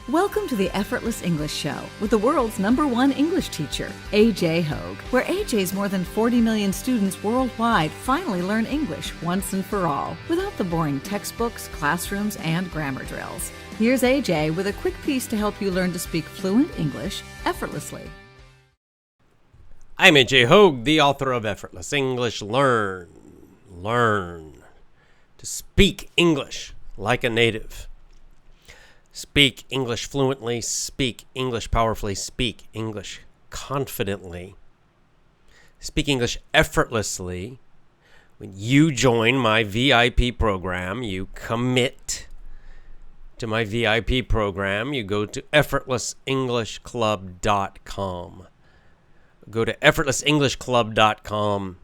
Welcome to the Effortless English Show with the world's #1 English teacher, AJ Hogue, where AJ's more than 40 million students worldwide finally learn English once and for all, without the boring textbooks, classrooms, and grammar drills. Here's AJ with a quick piece to help you learn to speak fluent English effortlessly. I'm AJ Hogue, the author of Effortless English. Learn to speak English like a native. Speak English fluently, speak English powerfully, speak English confidently. Speak English effortlessly. When you join my VIP program, you commit to my VIP program. You go to effortlessenglishclub.com. Go to effortlessenglishclub.com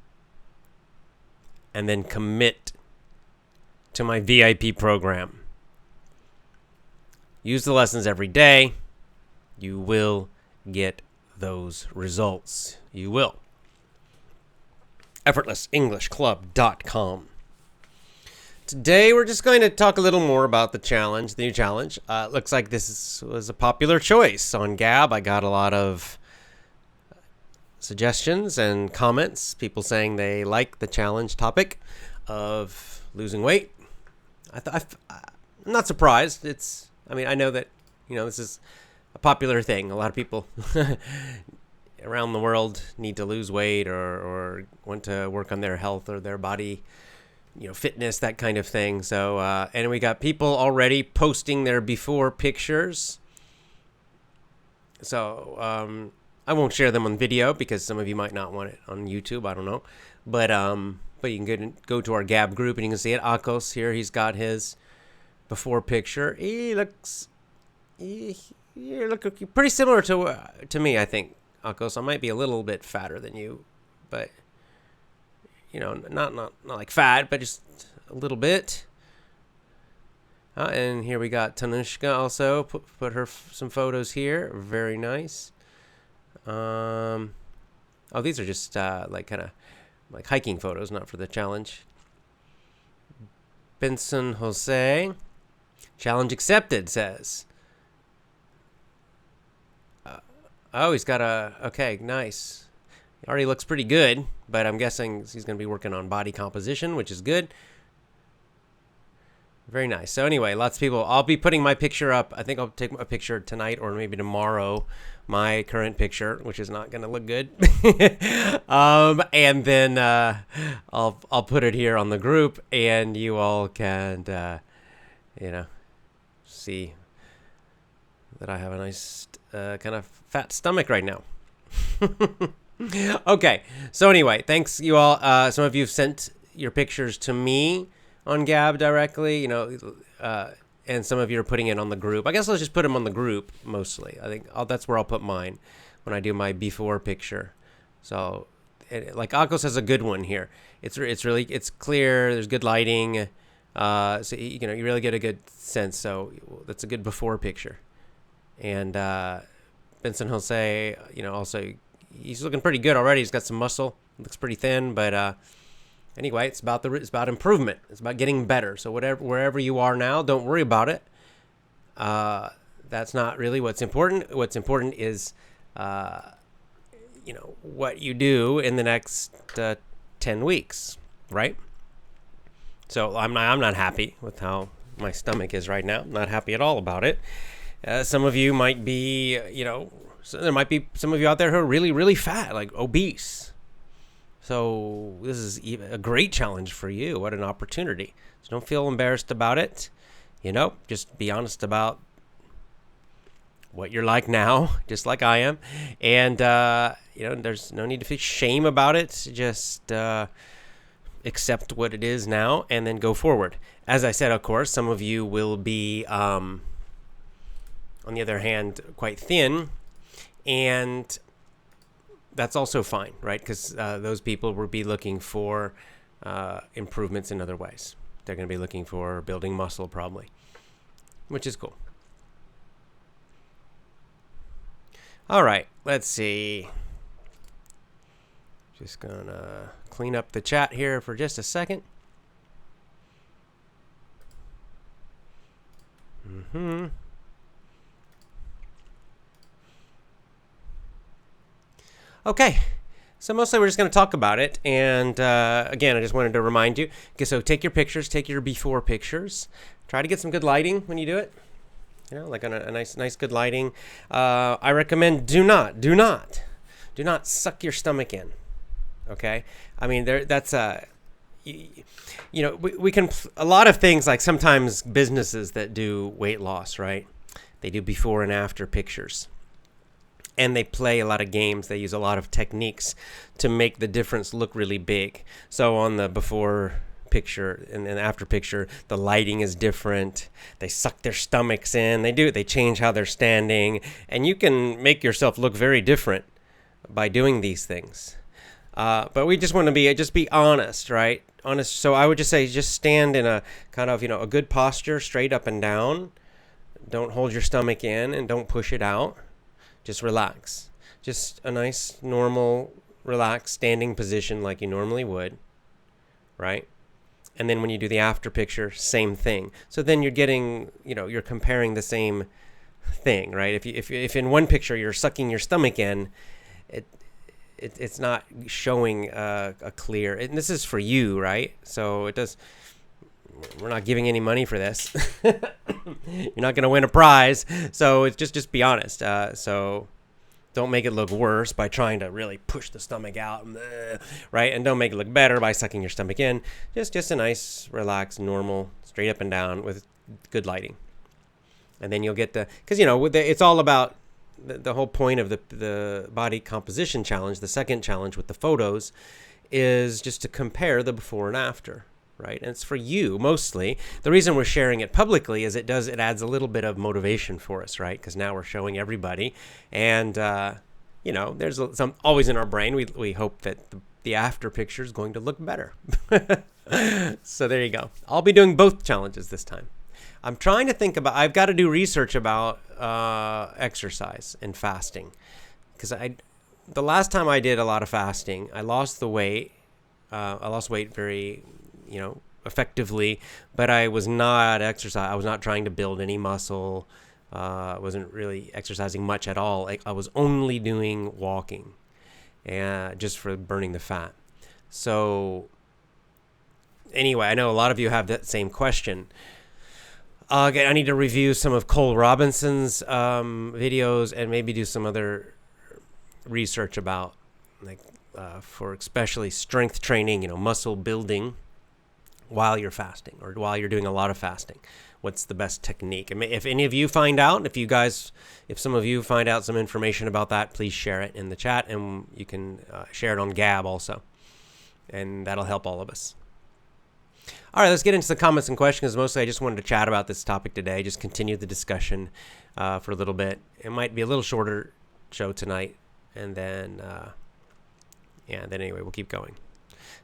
and then commit to my VIP program. Use the lessons every day. You will get those results. You will. effortlessenglishclub.com. Today we're just going to talk a little more about the new challenge. Looks like this was a popular choice on Gab. I got a lot of suggestions and comments. People saying they like the challenge topic of losing weight. I'm not surprised. I know that, this is a popular thing. A lot of people around the world need to lose weight or want to work on their health or their body, fitness, that kind of thing. So, and we got people already posting their before pictures. So, I won't share them on video because some of you might not want it on YouTube. I don't know. But you can go to our Gab group and you can see it. Akos here, he's got his before picture. He looks pretty similar to me, I think. Akos, I might be a little bit fatter than you, but not like fat, but just a little bit. And here we got Tanushka also. Put her some photos here. Very nice. These are just like hiking photos, not for the challenge. Benson Jose. Challenge accepted, says. He's got okay, nice. He already looks pretty good, but I'm guessing he's going to be working on body composition, which is good. Very nice. So anyway, lots of people. I'll be putting my picture up. I think I'll take a picture tonight or maybe tomorrow. My current picture, which is not going to look good. And then I'll put it here on the group, and you all can, see that I have a nice kind of fat stomach right now. Okay. So anyway, thanks you all. Some of you have sent your pictures to me on Gab directly, and some of you are putting it on the group. I guess let's just put them on the group mostly. I think that's where I'll put mine when I do my before picture. So, like Akos has a good one here. It's clear. There's good lighting. So you really get a good sense. So that's a good before picture. And Benson Jose, also he's looking pretty good already. He's got some muscle. Looks pretty thin, but anyway, it's about improvement. It's about getting better. So wherever you are now, don't worry about it. That's not really what's important. What's important is, what you do in the next 10 weeks, right? So I'm not happy with how my stomach is right now. I'm not happy at all about it. Some of you might be, there might be some of you out there who are really, really fat, like obese. So this is a great challenge for you. What an opportunity. So don't feel embarrassed about it. Just be honest about what you're like now, just like I am. And, there's no need to feel shame about it. Just accept what it is now and then go forward. As I said, of course, some of you will be, on the other hand, quite thin. And that's also fine, right? Because those people will be looking for improvements in other ways. They're going to be looking for building muscle probably, which is cool. All right, let's see. Just going to clean up the chat here for just a second. Okay. So mostly we're just going to talk about it. And again, I just wanted to remind you. Okay, so take your pictures, take your before pictures. Try to get some good lighting when you do it. Like on a nice good lighting. I recommend do not suck your stomach in. Okay? I mean, we can, a lot of things, like sometimes businesses that do weight loss, right? They do before and after pictures. And they play a lot of games. They use a lot of techniques to make the difference look really big. So on the before picture and then after picture, the lighting is different. They suck their stomachs in. They change how they're standing. And you can make yourself look very different by doing these things. But we just want to be honest, right? Honest. So I would just say, just stand in a kind of, a good posture, straight up and down. Don't hold your stomach in and don't push it out. Just relax. Just a nice, normal, relaxed standing position like you normally would, right? And then when you do the after picture, same thing. So then you're getting, you're comparing the same thing, right? If in one picture you're sucking your stomach in, it's not showing a clear. And this is for you, right? So we're not giving any money for this. You're not going to win a prize. So it's just be honest. So don't make it look worse by trying to really push the stomach out, right? And don't make it look better by sucking your stomach in. Just a nice, relaxed, normal, straight up and down with good lighting. And then you'll get because it's all about the whole point of the body composition challenge. The second challenge with the photos is just to compare the before and after. Right, and it's for you mostly. The reason we're sharing it publicly is it adds a little bit of motivation for us, right? Because now we're showing everybody, and there's some always in our brain. We hope that the after picture is going to look better. So there you go. I'll be doing both challenges this time. I'm trying to think about. I've got to do research about exercise and fasting, because the last time I did a lot of fasting, I lost the weight. I lost weight very effectively, but I was not exercising. I was not trying to build any muscle. I wasn't really exercising much at all. I was only doing walking, and just for burning the fat. So anyway, I know a lot of you have that same question. Okay, I need to review some of Cole Robinson's videos and maybe do some other research about for especially strength training, muscle building while you're fasting or while you're doing a lot of fasting. What's the best technique? And if any of you find out, if some of you find out some information about that, please share it in the chat, and you can share it on Gab also. And that'll help all of us. All right, let's get into the comments and questions. Mostly I just wanted to chat about this topic today, just continue the discussion for a little bit. It might be a little shorter show tonight, and then anyway, we'll keep going.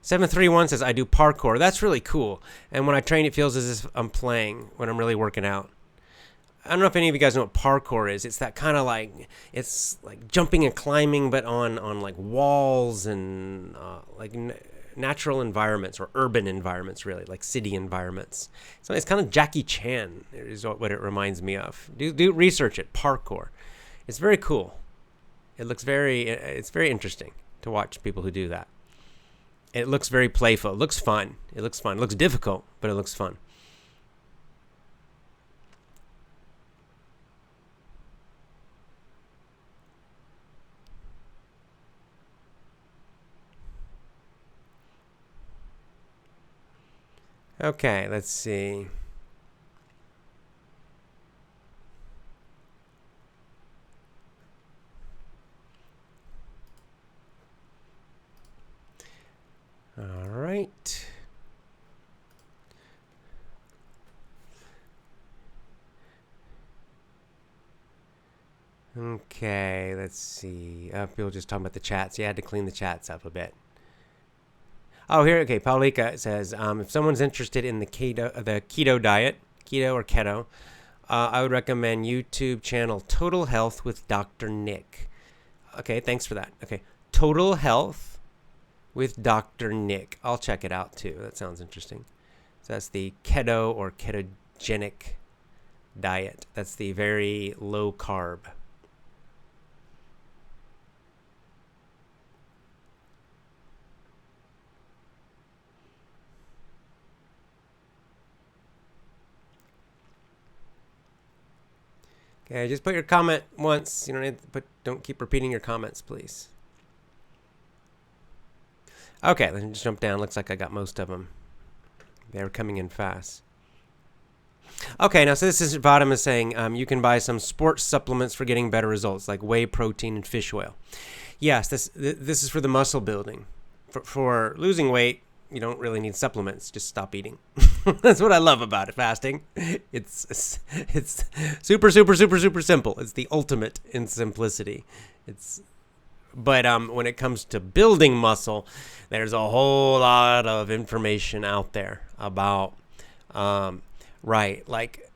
731 says, I do parkour. That's really cool. And when I train, it feels as if I'm playing when I'm really working out. I don't know if any of you guys know what parkour is. It's that kind of it's like jumping and climbing, but on like walls and natural environments or urban environments, really, like city environments. So it's kind of Jackie Chan is what it reminds me of. Do research it, parkour. It's very cool. It's very interesting to watch people who do that. It looks very playful. It looks fun. It looks difficult, but it looks fun. Okay, let's see. All right. Okay, let's see. People just talking about the chats. You had to clean the chats up a bit. Oh, here. Okay, Paulika says, if someone's interested in the keto diet, keto or keto, I would recommend YouTube channel Total Health with Dr. Nick. Okay, thanks for that. Okay, Total Health with Dr. Nick. I'll check it out too. That sounds interesting. So that's the keto or ketogenic diet. That's the very low carb. Okay, just put your comment once. You don't need to don't keep repeating your comments, please. Okay, let me just jump down. Looks like I got most of them. They're coming in fast. Okay, now so this is Vadim is saying you can buy some sports supplements for getting better results, like whey protein and fish oil. Yes, this is for the muscle building. For losing weight, you don't really need supplements. Just stop eating. That's what I love about it, fasting. It's super simple. It's the ultimate in simplicity. But when it comes to building muscle, there's a whole lot of information out there about like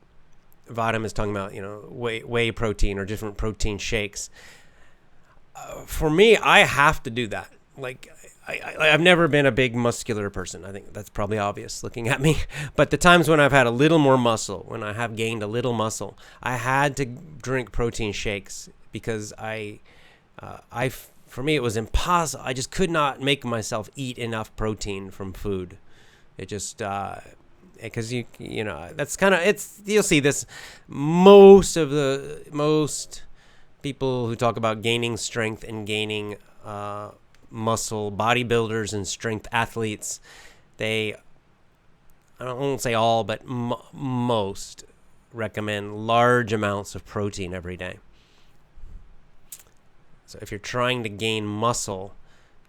Vadim is talking about, whey protein or different protein shakes. For me, I have to do that. Like I've never been a big muscular person. I think that's probably obvious looking at me. But the times when I've had a little more muscle, when I have gained a little muscle, I had to drink protein shakes because for me, it was impossible. I just could not make myself eat enough protein from food. It just, because that's kind of, you'll see this, most people who talk about gaining strength and gaining muscle, bodybuilders and strength athletes, I won't say all, but most recommend large amounts of protein every day. So if you're trying to gain muscle,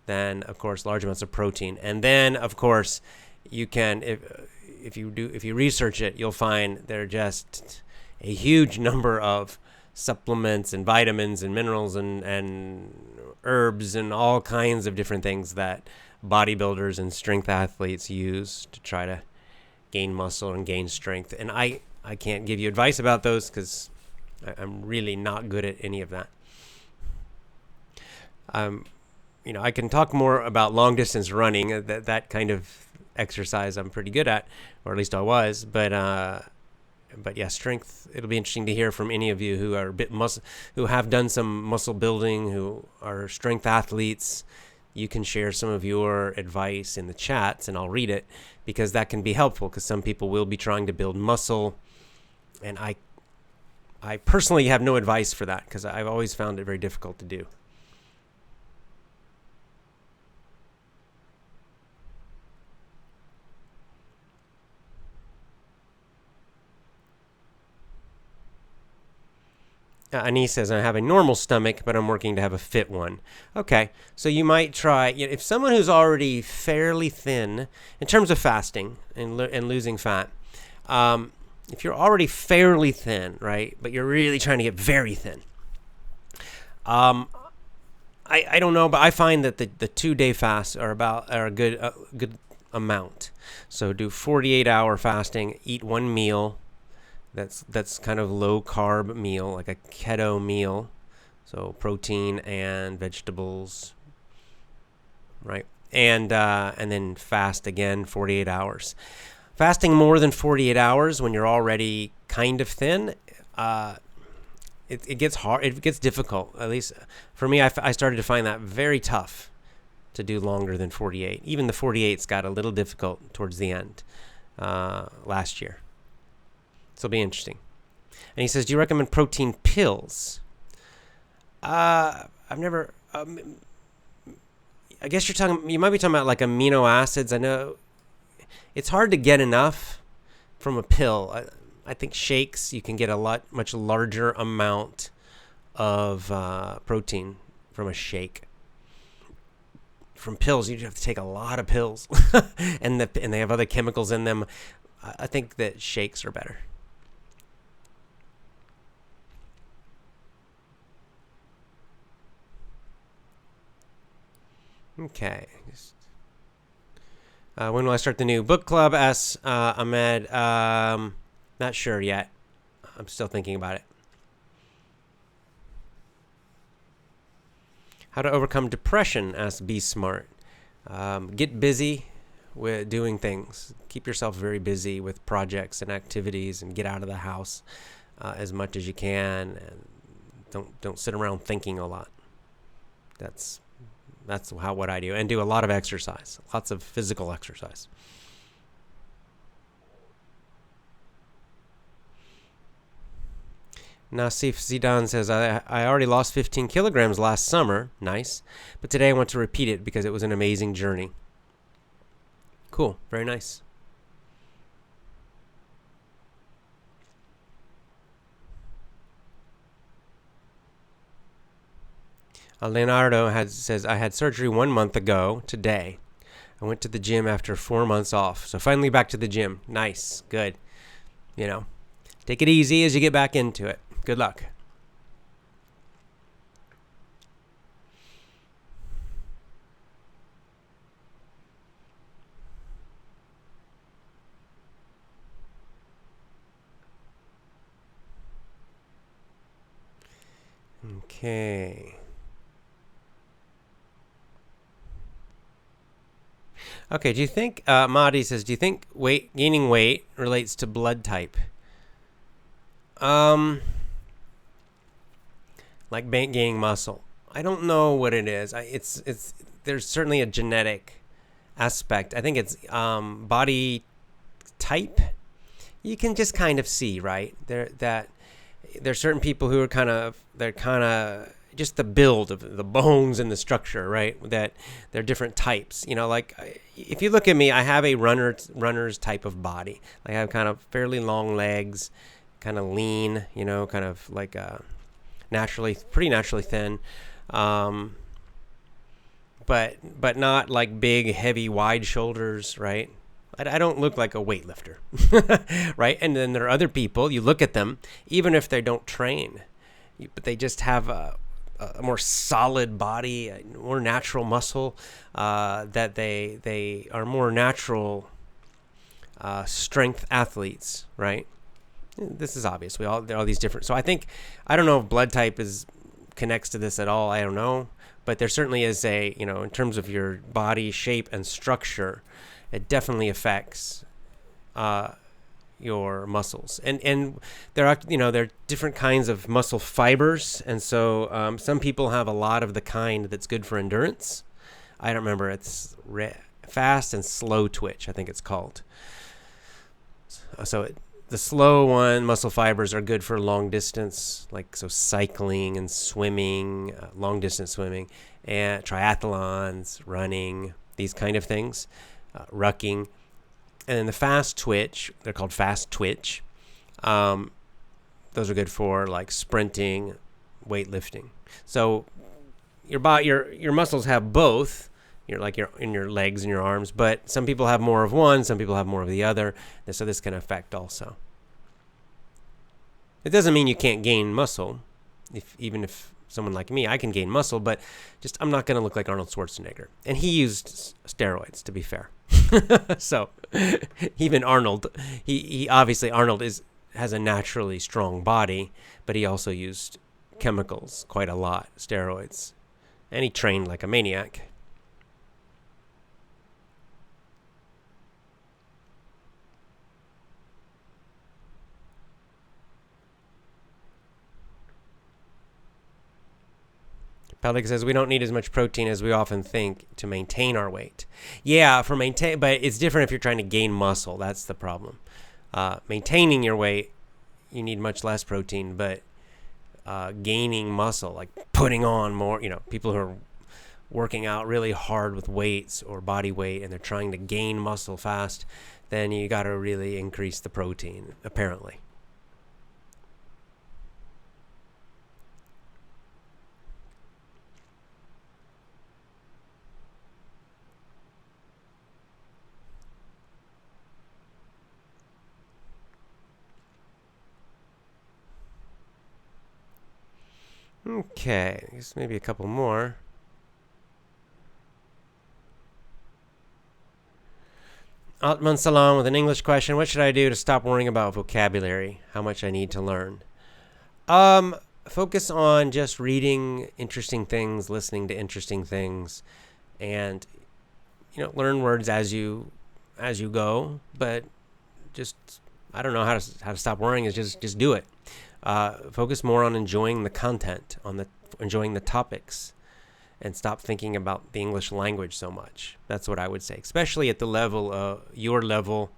then of course large amounts of protein, and then of course you can, if you research it, you'll find there are just a huge number of supplements and vitamins and minerals and herbs and all kinds of different things that bodybuilders and strength athletes use to try to gain muscle and gain strength. And I can't give you advice about those because I'm really not good at any of that. I can talk more about long distance running. That kind of exercise I'm pretty good at, or at least I was. But yeah, strength. It'll be interesting to hear from any of you who are who have done some muscle building, who are strength athletes. You can share some of your advice in the chats, and I'll read it because that can be helpful. Because some people will be trying to build muscle, and I personally have no advice for that because I've always found it very difficult to do. Anise says, I have a normal stomach, but I'm working to have a fit one. Okay, so you might try, if someone who's already fairly thin, in terms of fasting and losing fat, if you're already fairly thin, right, but you're really trying to get very thin, I don't know, but I find that the 2-day fasts are a good amount. So do 48-hour fasting, eat one meal. That's kind of low carb meal, like a keto meal. So protein and vegetables, right? And then fast again 48 hours. Fasting more than 48 hours when you're already kind of thin, it gets hard. It gets difficult. At least for me, I started to find that very tough to do longer than 48. Even the 48's got a little difficult towards the end last year. So it'll be interesting. And he says, do you recommend protein pills? I've never... I guess you might be talking about like amino acids. I know it's hard to get enough from a pill. I think shakes, you can get a much larger amount of protein from a shake. From pills, you have to take a lot of pills. and they have other chemicals in them. I think that shakes are better. Okay. When will I start the new book club? Asks Ahmed. Not sure yet. I'm still thinking about it. How to overcome depression? Asks Be Smart. Get busy with doing things. Keep yourself very busy with projects and activities, and get out of the house as much as you can. And don't sit around thinking a lot. That's what I do, and do a lot of exercise, lots of physical exercise. Nasif Zidane says, I already lost 15 kilograms last summer. Nice. But today I want to repeat it because it was an amazing journey. Cool. Very nice. Leonardo says, I had surgery 1 month ago today. I went to the gym after 4 months off. So finally back to the gym. Nice. Good. Take it easy as you get back into it. Good luck. Okay. Okay, do you think, Mahdi says, do you think gaining weight relates to blood type? Like gaining muscle. I don't know what it is. There's certainly a genetic aspect. I think it's body type. You can just kind of see, right? There's certain people who are they're just the build of the bones and the structure, right? That they're different types. Like if you look at me, I have a runner's type of body. I have kind of fairly long legs, kind of lean, kind of like pretty naturally thin, but not like big, heavy, wide shoulders, right? I don't look like a weightlifter, right? And then there are other people, you look at them, even if they don't train, but they just have a more solid body, a more natural muscle, that they are more natural strength athletes, right? This is obvious. There are all these different. So I don't know if blood type connects to this at all. I don't know, but there certainly is in terms of your body shape and structure, it definitely affects your muscles. And there are different kinds of muscle fibers, and so some people have a lot of the kind that's good for endurance. I don't remember. It's fast and slow twitch, I think it's called. The slow muscle fibers are good for long distance, cycling and swimming, long distance swimming, and triathlons, running, these kind of things, rucking. And then the fast twitch, they're called fast twitch. Those are good for sprinting, weightlifting. So your muscles have both. In your legs and your arms, but some people have more of one, some people have more of the other, and so this can affect also. It doesn't mean you can't gain muscle. Even if someone like me, I can gain muscle, but I'm not going to look like Arnold Schwarzenegger. And he used steroids, to be fair. So even Arnold, he obviously Arnold has a naturally strong body, but he also used chemicals quite a lot, steroids, and he trained like a maniac. Pelic says we don't need as much protein as we often think to maintain our weight. Yeah, but it's different if you're trying to gain muscle. That's the problem. Maintaining your weight, you need much less protein, but gaining muscle, like putting on more, people who are working out really hard with weights or body weight and they're trying to gain muscle fast, then you got to really increase the protein, apparently. Okay, I guess maybe a couple more. Altman Salam with an English question. What should I do to stop worrying about vocabulary? How much I need to learn? Focus on just reading interesting things, listening to interesting things, and learn words as you go. But I don't know how to stop worrying. Is just do it. Focus more on enjoying the content, enjoying the topics, and stop thinking about the English language so much. That's what I would say, especially at the level of your level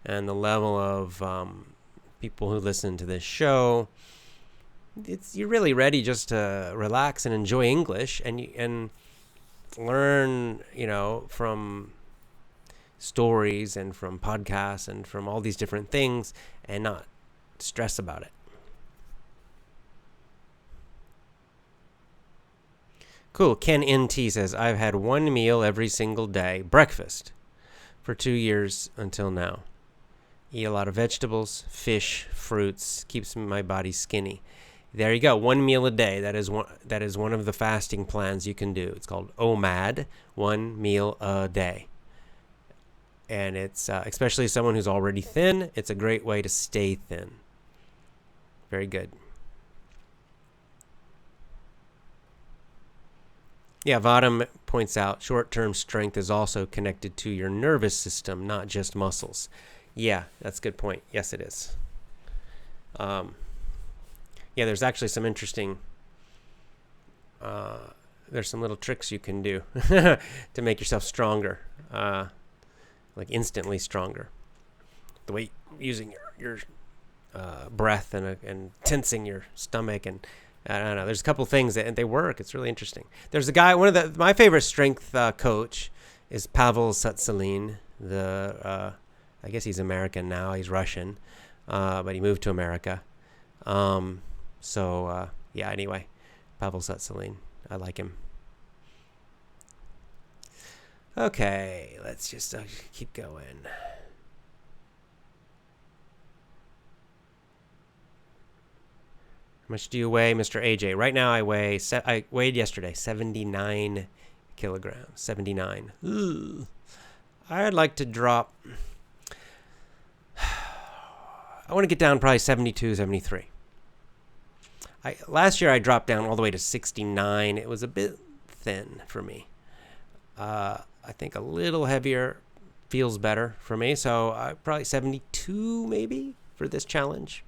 and the level of people who listen to this show. you're really ready just to relax and enjoy English and learn, from stories and from podcasts and from all these different things and not stress about it. Cool. Ken NT says, I've had one meal every single day, breakfast, for 2 years until now. Eat a lot of vegetables, fish, fruits, keeps my body skinny. There you go. 1 meal a day. That is one of the fasting plans you can do. It's called OMAD, 1 meal a day. And it's, especially someone who's already thin, it's a great way to stay thin. Very good. Yeah, Vadam points out short-term strength is also connected to your nervous system, not just muscles. Yeah, that's a good point. Yes, it is. Yeah, there's actually some interesting, there's some little tricks you can do to make yourself stronger, like instantly stronger. The way using your breath and tensing your stomach, and I don't know. There's a couple things that they work. It's really interesting. There's a guy. My favorite strength coach is Pavel Tsatsouline. I guess he's American now. He's Russian, but he moved to America. Yeah. Anyway, Pavel Tsatsouline. I like him. Okay, let's just keep going. How much do you weigh, Mr. AJ? Right now I weighed yesterday 79 kilograms. 79. Ugh. I'd like to drop. I want to get down probably 72, 73. Last year I dropped down all the way to 69. It was a bit thin for me. I think a little heavier feels better for me. So probably 72 maybe for this challenge.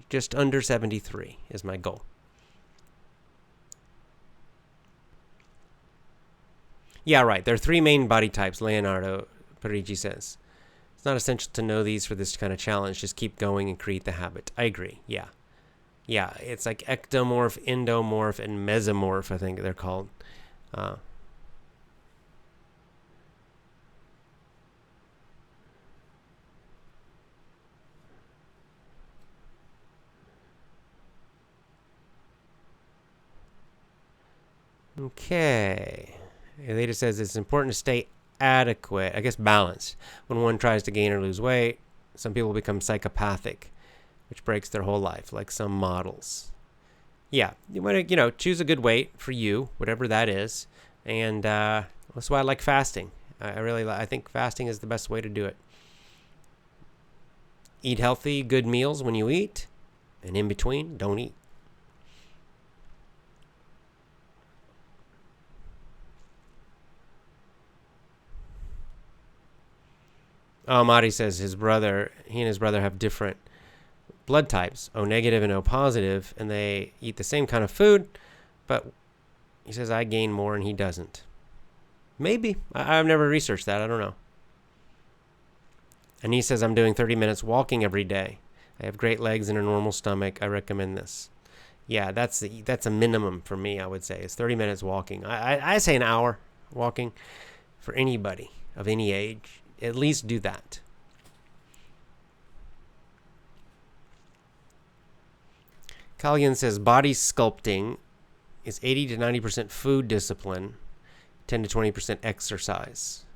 Just under 73 is my goal. Yeah, right. There are 3 main body types, Leonardo Parigi says. It's not essential to know these for this kind of challenge. Just keep going and create the habit. I agree. Yeah. Yeah, it's like ectomorph, endomorph, and mesomorph, I think they're called. Okay. It later says it's important to stay adequate, I guess balanced, when one tries to gain or lose weight. Some people become psychopathic, which breaks their whole life, like some models. Yeah, you want to, choose a good weight for you, whatever that is. And that's why I like fasting. I think fasting is the best way to do it. Eat healthy, good meals when you eat, and in between, don't eat. Mari says he and his brother have different blood types, O negative and O positive, and they eat the same kind of food, but he says I gain more and he doesn't. Maybe. I've never researched that. I don't know. And he says I'm doing 30 minutes walking every day. I have great legs and a normal stomach. I recommend this. Yeah, that's a minimum for me, I would say. It's 30 minutes walking. I say an hour walking for anybody of any age. At least do that. Kalyan says body sculpting is 80 to 90% food discipline, 10 to 20% exercise.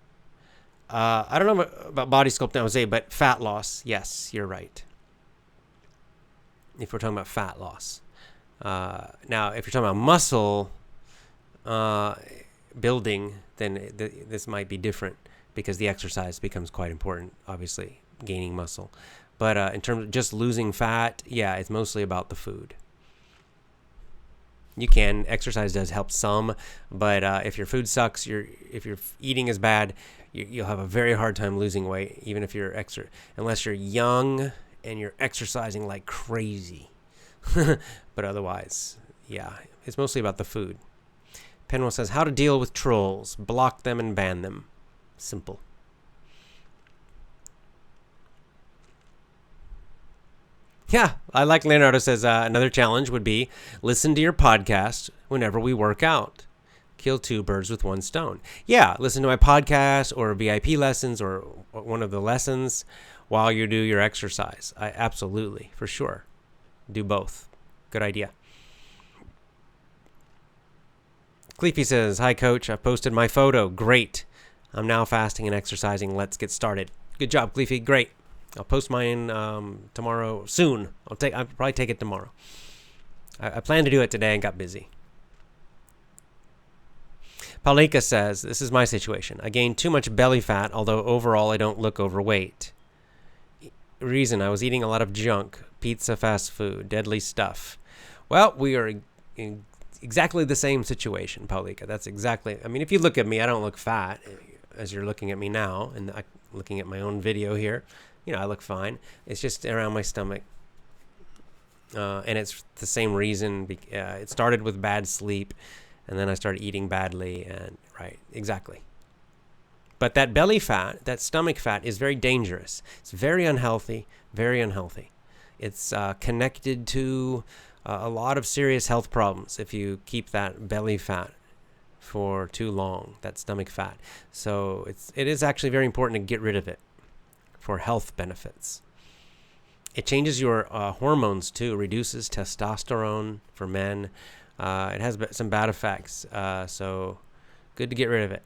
I don't know about body sculpting, I would say, but fat loss, yes, you're right. If we're talking about fat loss. Now, if you're talking about muscle building, then this might be different because the exercise becomes quite important, obviously, gaining muscle. But in terms of just losing fat, yeah, it's mostly about the food. Exercise does help some, but if your food sucks, if your eating is bad, you'll have a very hard time losing weight, even if unless you're young and you're exercising like crazy. But otherwise, yeah, it's mostly about the food. Penwell says, how to deal with trolls. Block them and ban them. Simple. Yeah, I like Leonardo says another challenge would be listen to your podcast whenever we work out. Kill two birds with one stone. Yeah, listen to my podcast or VIP lessons or one of the lessons while you do your exercise. Absolutely, for sure. Do both. Good idea. Cleefy says, hi, Coach. I posted my photo. Great. I'm now fasting and exercising. Let's get started. Good job, Cleefy. Great. I'll post mine tomorrow soon. I'll probably take it tomorrow. I planned to do it today and got busy. Palika says, this is my situation. I gained too much belly fat, although overall I don't look overweight. Reason, I was eating a lot of junk, pizza, fast food, deadly stuff. Well, we are in exactly the same situation, Palika. That's exactly, I mean, if you look at me, I don't look fat as you're looking at me now and looking at my own video here. You know, I look fine. It's just around my stomach. And it's the same reason. It started with bad sleep, and then I started eating badly. And right, exactly. But that belly fat, that stomach fat is very dangerous. It's very unhealthy, very unhealthy. It's connected to a lot of serious health problems if you keep that belly fat for too long, that stomach fat. So it is actually very important to get rid of it for health benefits. It changes your hormones too, reduces testosterone for men. It has some bad effects, so good to get rid of it.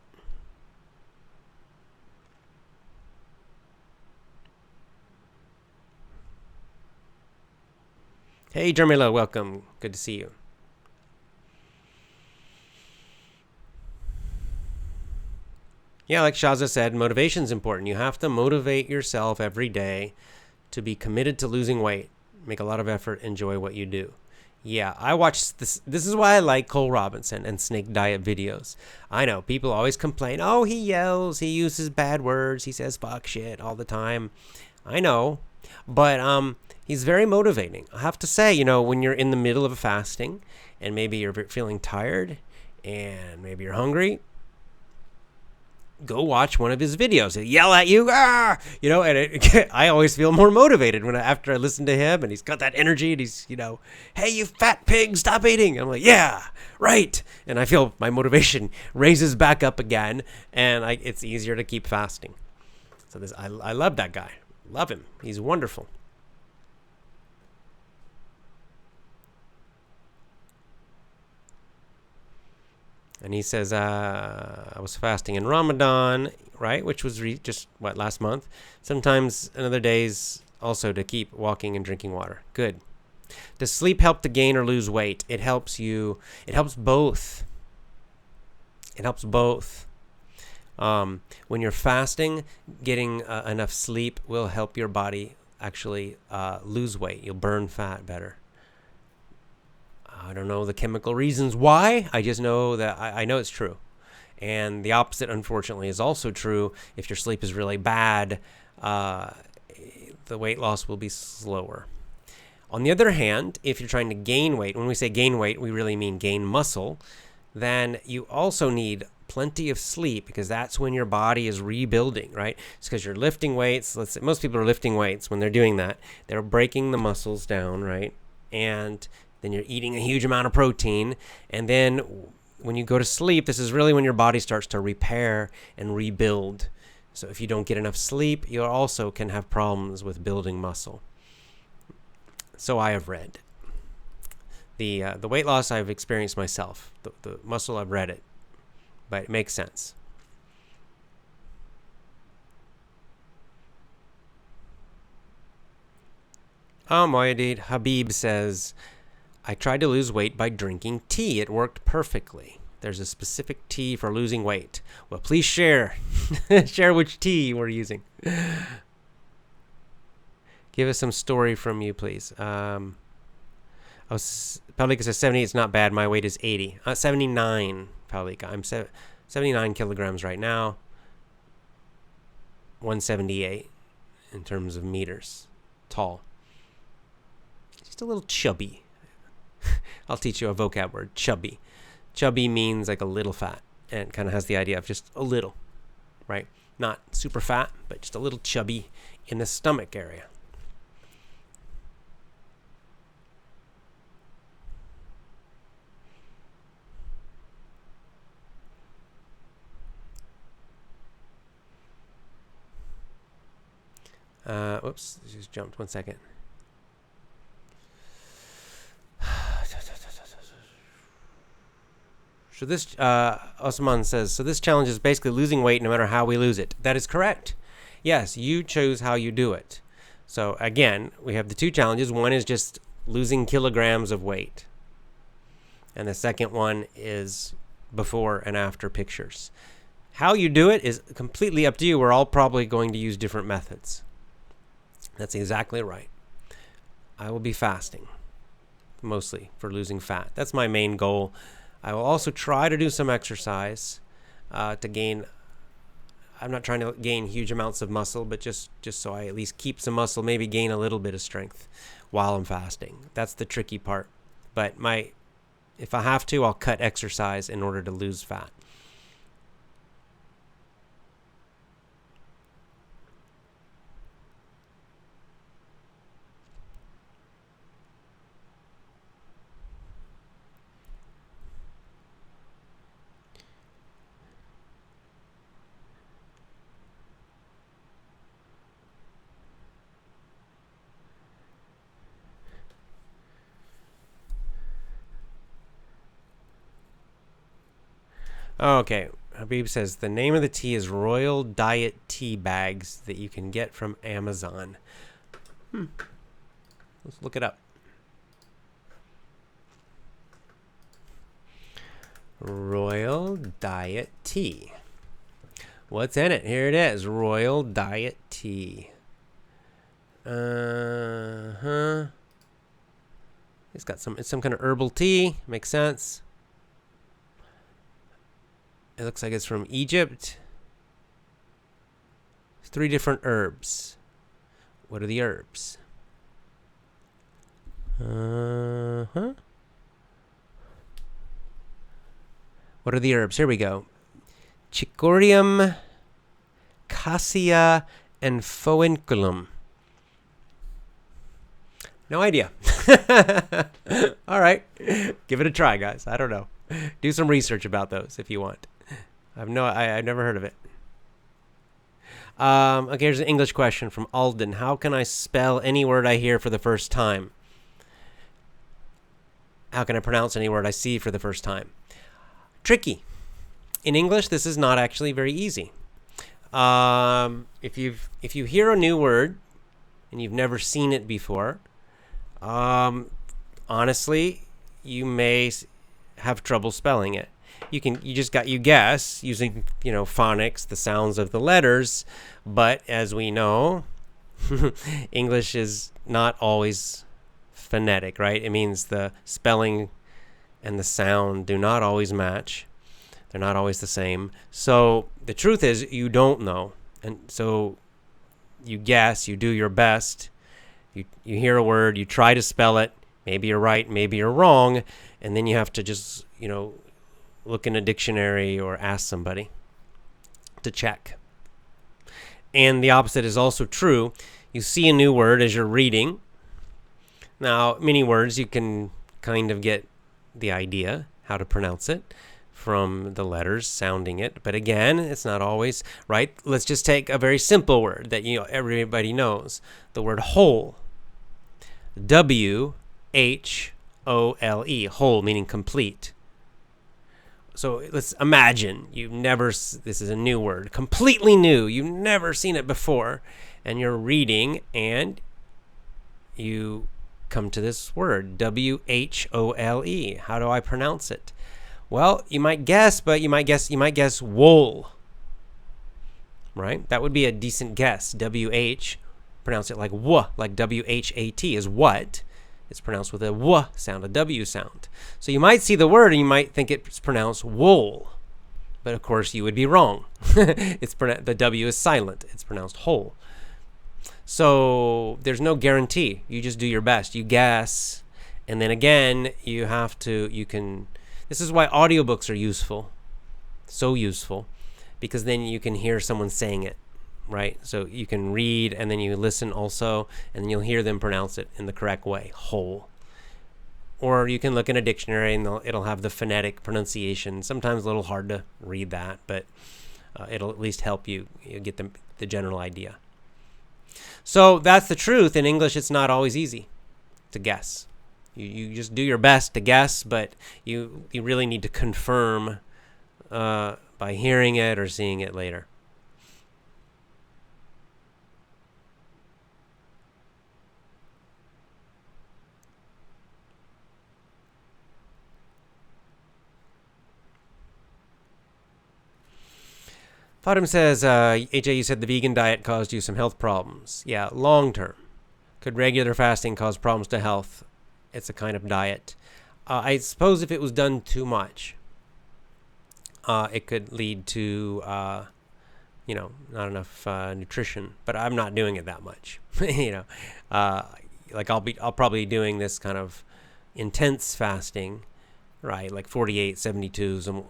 Hey, Jermila, welcome. Good to see you. Yeah, like Shaza said, motivation's important. You have to motivate yourself every day to be committed to losing weight. Make a lot of effort, enjoy what you do. Yeah, I watch this. This is why I like Cole Robinson and Snake Diet videos. I know people always complain, oh, he yells, he uses bad words, he says fuck shit all the time. I know, but he's very motivating. I have to say, you know, when you're in the middle of a fasting and maybe you're feeling tired and maybe you're hungry, go watch one of his videos. He'll yell at you, you know, and I always feel more motivated after I listen to him, and he's got that energy, and he's, you know, hey, you fat pig, stop eating. And I'm like, yeah, right. And I feel my motivation raises back up again, and it's easier to keep fasting. So I love that guy. Love him. He's wonderful. And he says, I was fasting in Ramadan, right? Which was just, last month. Sometimes on other days also to keep walking and drinking water. Good. Does sleep help to gain or lose weight? It helps you. It helps both. It helps both. When you're fasting, getting enough sleep will help your body actually lose weight. You'll burn fat better. I don't know the chemical reasons why. I just know that I know it's true. And the opposite, unfortunately, is also true. If your sleep is really bad, the weight loss will be slower. On the other hand, if you're trying to gain weight, when we say gain weight, we really mean gain muscle, then you also need plenty of sleep, because that's when your body is rebuilding, right? It's because you're lifting weights. Let's say most people are lifting weights. When they're doing that, they're breaking the muscles down, right? And then you're eating a huge amount of protein. And then when you go to sleep, this is really when your body starts to repair and rebuild. So if you don't get enough sleep, you also can have problems with building muscle. So I have read. The weight loss I've experienced myself. The muscle, I've read it. But it makes sense. Moyadid Habib says, I tried to lose weight by drinking tea. It worked perfectly. There's a specific tea for losing weight. Well, please share. Share which tea you were using. Give us some story from you, please. Palika says 70. It's not bad. My weight is 80. 79, Palika. I'm 79 kilograms right now. 178 in terms of meters. Tall. Just a little chubby. I'll teach you a vocab word, chubby. Chubby means like a little fat, and it kind of has the idea of just a little, right? Not super fat, but just a little chubby in the stomach area. Whoops, just jumped 1 second. So this, Osman says, so this challenge is basically losing weight no matter how we lose it. That is correct. Yes, you choose how you do it. So again, we have the two challenges. One is just losing kilograms of weight. And the second one is before and after pictures. How you do it is completely up to you. We're all probably going to use different methods. That's exactly right. I will be fasting, mostly for losing fat. That's my main goal. I will also try to do some exercise to gain. I'm not trying to gain huge amounts of muscle, but just so I at least keep some muscle, maybe gain a little bit of strength while I'm fasting. That's the tricky part. But if I have to, I'll cut exercise in order to lose fat. Okay, Habib says the name of the tea is Royal Diet Tea Bags that you can get from Amazon. Let's look it up. Royal Diet Tea. What's in it? Here it is. Royal Diet Tea. It's got some kind of herbal tea. Makes sense. It looks like it's from Egypt. 3 different herbs. What are the herbs? What are the herbs? Here we go. Chicory, cassia, and foenculum. No idea. All right. Give it a try, guys. I don't know. Do some research about those if you want. I've never heard of it. Okay, here's an English question from Alden. How can I spell any word I hear for the first time? How can I pronounce any word I see for the first time? Tricky. In English, this is not actually very easy. If you hear a new word and you've never seen it before, honestly, you may have trouble spelling it. You guess using, phonics, the sounds of the letters, but as we know, English is not always phonetic, right? It means the spelling and the sound do not always match. They're not always the same. So the truth is you don't know. And so you guess, you do your best. You hear a word, you try to spell it. Maybe you're right, maybe you're wrong. And then you have to just, look in a dictionary or ask somebody to check. And the opposite is also true. You see a new word as you're reading. Now, many words you can kind of get the idea how to pronounce it from the letters sounding it. But again, it's not always right. Let's just take a very simple word that everybody knows. The word whole. W-H-O-L-E. Whole, meaning complete. So let's imagine this is a new word, completely new. You've never seen it before. And you're reading and you come to this word, W-H-O-L-E. How do I pronounce it? Well, you might guess, but you might guess wool. Right? That would be a decent guess. W-H, pronounce it like W, like W-H-A-T is what. It's pronounced with a W sound, a W sound. So you might see the word and you might think it's pronounced wool. But of course you would be wrong. The W is silent. It's pronounced whole. So there's no guarantee. You just do your best. You guess. And then again, this is why audiobooks are useful. So useful. Because then you can hear someone saying it. Right? So you can read and then you listen also, and then you'll hear them pronounce it in the correct way, whole. Or you can look in a dictionary and it'll have the phonetic pronunciation. Sometimes a little hard to read that, but it'll at least help you get the general idea. So that's the truth. In English, it's not always easy to guess. You just do your best to guess, but you really need to confirm by hearing it or seeing it later. Fatim says, AJ, you said the vegan diet caused you some health problems. Yeah, long term. Could regular fasting cause problems to health? It's a kind of diet. I suppose if it was done too much, it could lead to, not enough nutrition. But I'm not doing it that much. I'll probably be doing this kind of intense fasting, right? Like 48, 72s.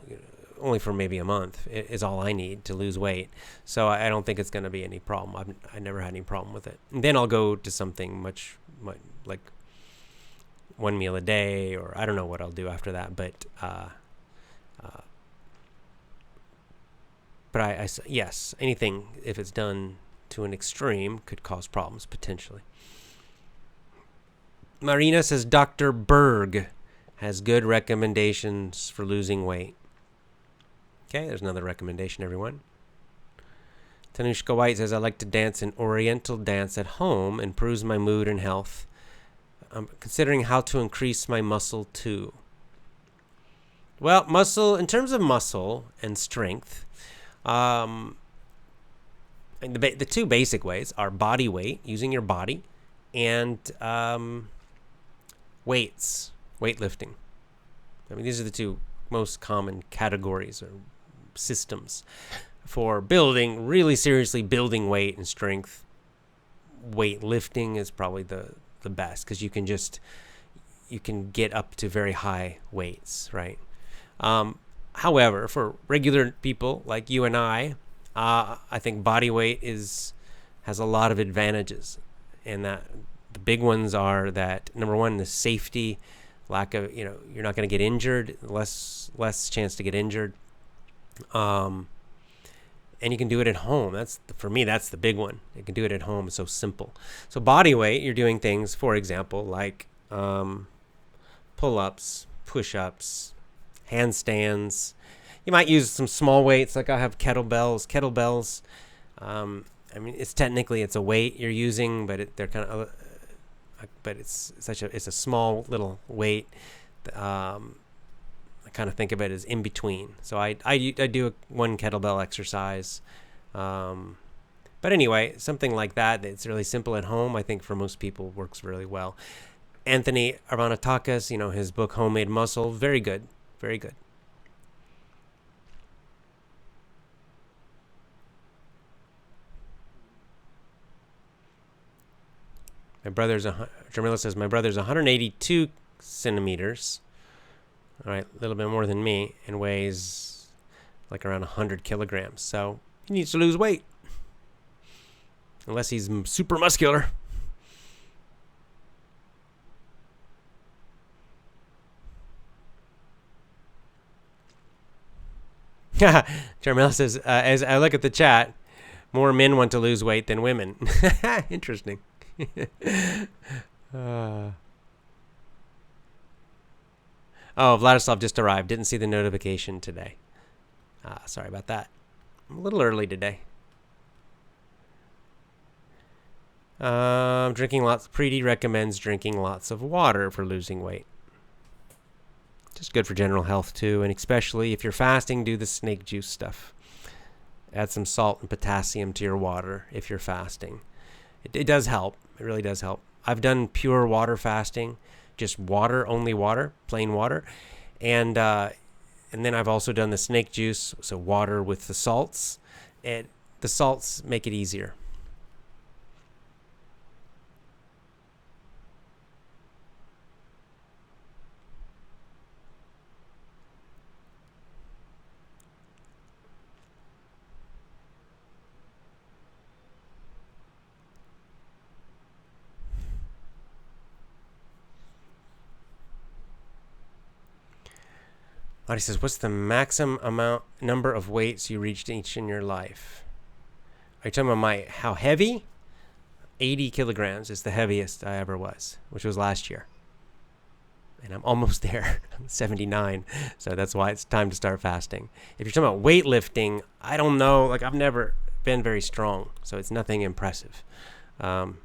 Only for maybe a month is all I need to lose weight. So I don't think it's going to be any problem. I never had any problem with it. And then I'll go to something much like one meal a day, or I don't know what I'll do after that. But yes, anything if it's done to an extreme could cause problems potentially. Marina says Dr. Berg has good recommendations for losing weight. Okay, there's another recommendation, everyone. Tanushka White says, I like to dance an oriental dance at home, improves my mood and health. I'm considering how to increase my muscle too. Well, in terms of muscle and strength, and the two basic ways are body weight, using your body, and weightlifting. I mean, these are the two most common categories or systems for really seriously building weight and strength. Weightlifting is probably the best because you can get up to very high weights, right? However, for regular people like you and I think body weight has a lot of advantages, and that the big ones are that number one, the safety, lack of you're not going to get injured, less chance to get injured. And you can do it at home. For me, that's the big one. You can do it at home. It's so simple. So body weight, you're doing things, for example, like pull-ups, push-ups, handstands. You might use some small weights, like I have kettlebells. It's technically a weight you're using, but they're kind of, but it's a small little weight. I kind of think of it as in between. So I do one kettlebell exercise. But anyway, something like that, it's really simple at home, I think for most people works really well. Anthony Arvanatakis, his book Homemade Muscle, very good. Very good. Jamila says, my brother's 182 centimeters. All right, a little bit more than me, and weighs like around 100 kilograms. So he needs to lose weight. Unless he's super muscular. Jamila says, as I look at the chat, more men want to lose weight than women. Interesting. Vladislav just arrived. Didn't see the notification today. Sorry about that. I'm a little early today. Preeti recommends drinking lots of water for losing weight. Just good for general health too, and especially if you're fasting, do the snake juice stuff. Add some salt and potassium to your water if you're fasting. It does help. It really does help. I've done pure water fasting, just water, only water, plain water, and then I've also done the snake juice, so water with the salts. The salts make it easier. Lottie says, what's the maximum number of weights you reached each in your life? Are you talking about how heavy? 80 kilograms is the heaviest I ever was, which was last year. And I'm almost there. I'm 79. So that's why it's time to start fasting. If you're talking about weightlifting, I don't know. Like, I've never been very strong, so it's nothing impressive. I've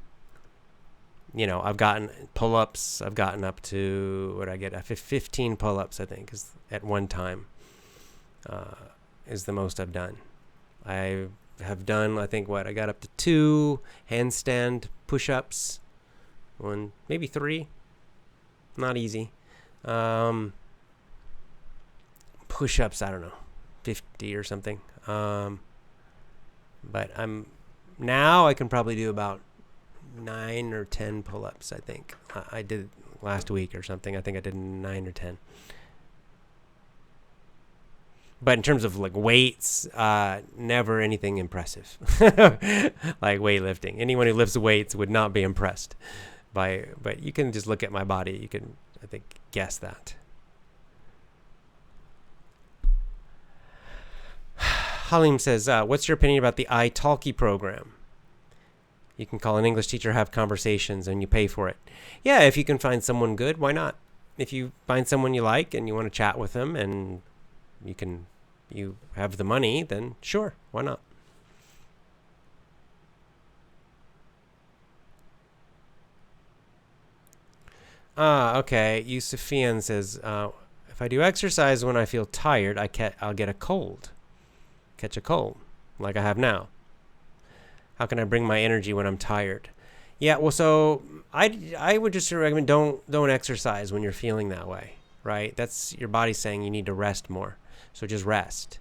gotten pull-ups. I've gotten up to, what did I get? 15 pull-ups, I think, is at one time. Is the most I've done. I have done, I think, I got up to 2 handstand push-ups. 1, maybe 3. Not easy. Push-ups, I don't know, 50 or something. But now I can probably do about 9 or 10 pull-ups, I think. I did last week or something. I think I did 9 or 10. But in terms of like weights, never anything impressive. Like weightlifting. Anyone who lifts weights would not be impressed but you can just look at my body. You can, I think, guess that. Halim says, what's your opinion about the Italki program? You can call an English teacher, have conversations, and you pay for it. Yeah, if you can find someone good, why not? If you find someone you like and you want to chat with them and you have the money, then sure, why not? Okay. Yusufian says, if I do exercise when I feel tired, I'll get a cold. Catch a cold, like I have now. How can I bring my energy when I'm tired? Yeah, well, so I would just recommend don't exercise when you're feeling that way, right? That's your body saying you need to rest more. So just rest.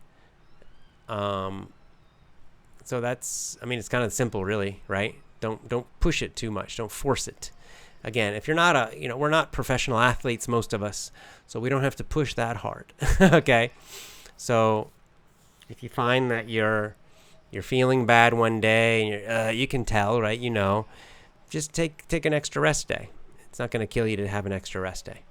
So that's, it's kind of simple, really, right? Don't push it too much. Don't force it. Again, if you're not we're not professional athletes, most of us, so we don't have to push that hard. Okay, so if you find that you're feeling bad one day and you can tell, right? Just take an extra rest day. It's not going to kill you to have an extra rest day.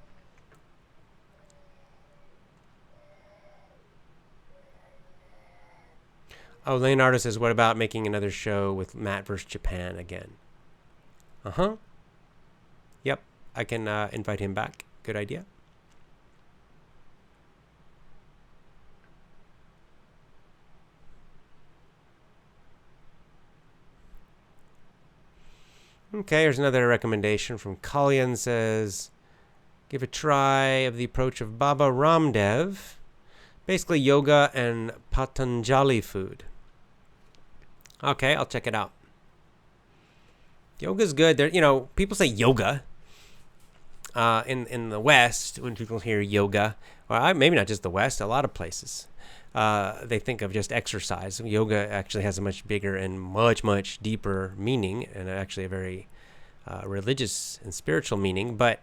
Oh, Leonardo says, what about making another show with Matt versus Japan again? Yep, I can invite him back. Good idea. Okay, here's another recommendation from Kalyan. Says, give a try of the approach of Baba Ramdev. Basically yoga and Patanjali food. Okay, I'll check it out. Yoga's good. There, people say yoga. In the West, when people hear yoga, or maybe not just the West, a lot of places, they think of just exercise. Yoga actually has a much bigger and much, much deeper meaning, and actually a very religious and spiritual meaning. But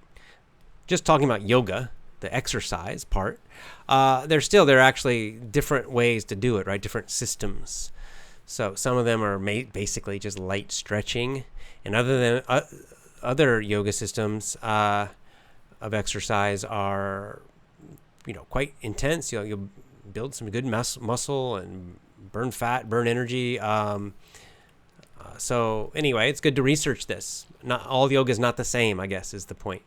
just talking about yoga, the exercise part, there are actually different ways to do it, right? Different systems. So some of them are basically just light stretching, and other yoga systems of exercise are, quite intense. You'll build some good muscle and burn fat, burn energy. So anyway, it's good to research this. Not all yoga is not the same, I guess, is the point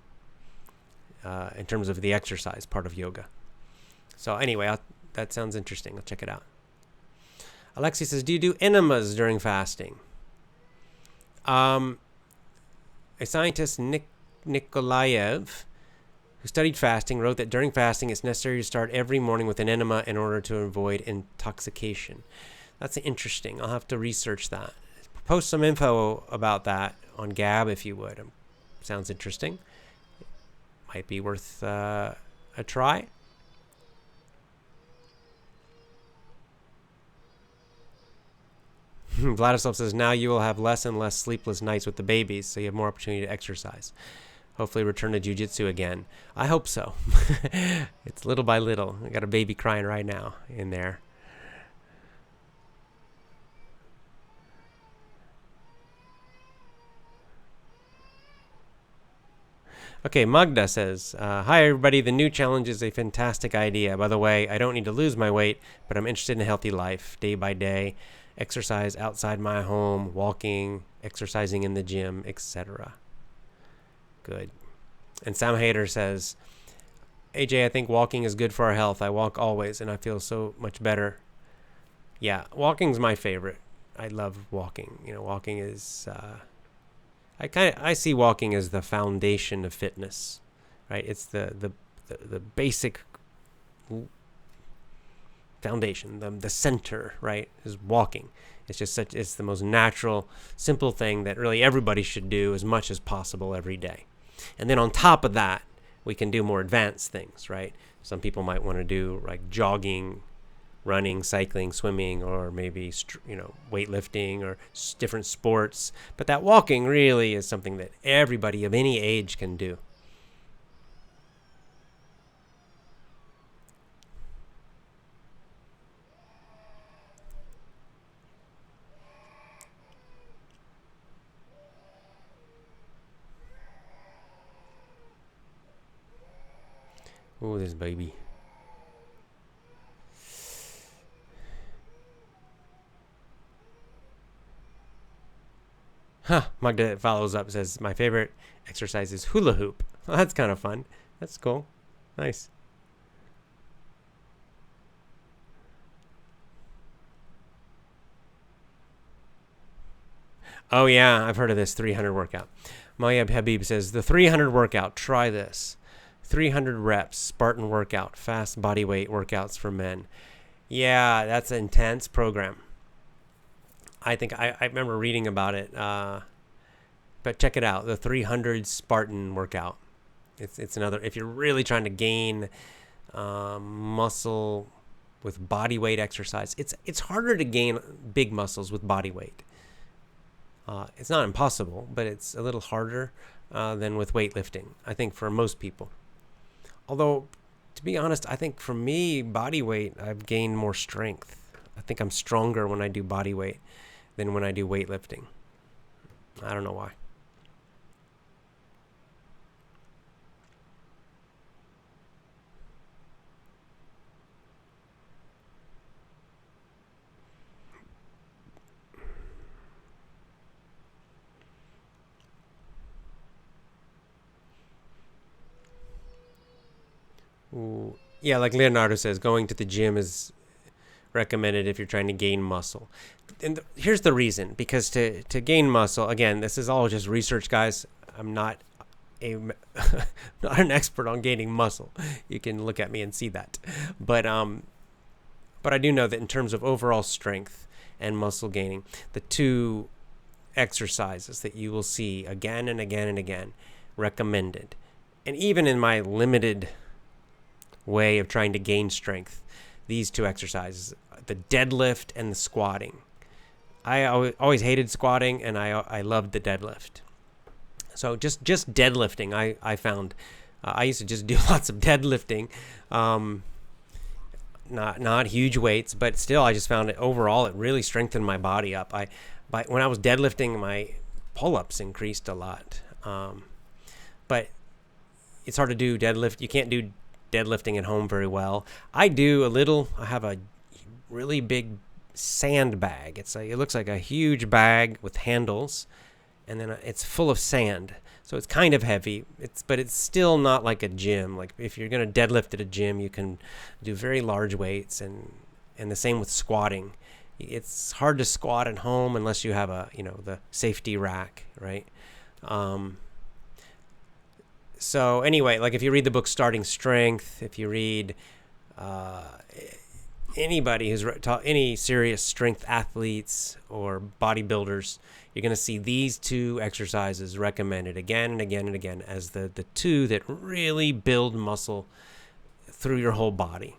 in terms of the exercise part of yoga. So anyway, that sounds interesting. I'll check it out. Alexi says, do you do enemas during fasting? A scientist, Nikolaev, who studied fasting, wrote that during fasting it's necessary to start every morning with an enema in order to avoid intoxication. That's interesting. I'll have to research that. Post some info about that on Gab if you would. Sounds interesting. Might be worth a try. Vladislav says, now you will have less and less sleepless nights with the babies, so you have more opportunity to exercise. Hopefully return to jiu-jitsu again. I hope so. It's little by little. I got a baby crying right now in there. Okay, Magda says, hi everybody, the new challenge is a fantastic idea. By the way, I don't need to lose my weight, but I'm interested in a healthy life day by day exercise outside my home, walking, exercising in the gym, etc. Good. And Sam Hader says, AJ, I think walking is good for our health. I walk always, and I feel so much better. Yeah, walking's my favorite. I love walking. Walking is... I see walking as the foundation of fitness, right? It's the basic foundation, the center, right? Is walking. It's the most natural, simple thing that really everybody should do as much as possible every day. And then on top of that, we can do more advanced things, right? Some people might want to do like jogging, running, cycling, swimming, or maybe weightlifting or different sports. But that walking really is something that everybody of any age can do. Oh, this baby. Magda follows up, says, my favorite exercise is hula hoop. Well, that's kind of fun. That's cool. Nice. Oh, yeah, I've heard of this 300 workout. Mayab Habib says, the 300 workout, try this. 300 reps, Spartan workout, fast body weight workouts for men. Yeah, that's an intense program. I think I remember reading about it, but check it out, the 300 Spartan workout. It's another, if you're really trying to gain muscle with body weight exercise, it's harder to gain big muscles with body weight. It's not impossible, but it's a little harder than with weightlifting, I think, for most people. Although, to be honest, I think for me, body weight, I've gained more strength. I think I'm stronger when I do body weight than when I do weightlifting. I don't know why. Ooh. Yeah, like Leonardo says, going to the gym is recommended if you're trying to gain muscle. And here's the reason, because to gain muscle, again, this is all just research, guys. I'm not not an expert on gaining muscle. You can look at me and see that. But I do know that in terms of overall strength and muscle gaining, the two exercises that you will see again and again and again recommended, and even in my limited way of trying to gain strength, these two exercises, the deadlift and the squatting. I always hated squatting, and I loved the deadlift. So just deadlifting, I found I used to just do lots of deadlifting, not huge weights, but still I just found it overall it really strengthened my body up. When I was deadlifting, my pull-ups increased a lot, but it's hard to do deadlift. You can't do deadlifting at home very well. I do a little. I have a really big sand bag. It looks like a huge bag with handles, and then it's full of sand. So it's kind of heavy. But it's still not like a gym. Like if you're going to deadlift at a gym, you can do very large weights, and the same with squatting. It's hard to squat at home unless you have the safety rack, right? So anyway, like if you read the book Starting Strength, if you read anybody who's taught any serious strength athletes or bodybuilders, you're going to see these two exercises recommended again and again and again as the two that really build muscle through your whole body.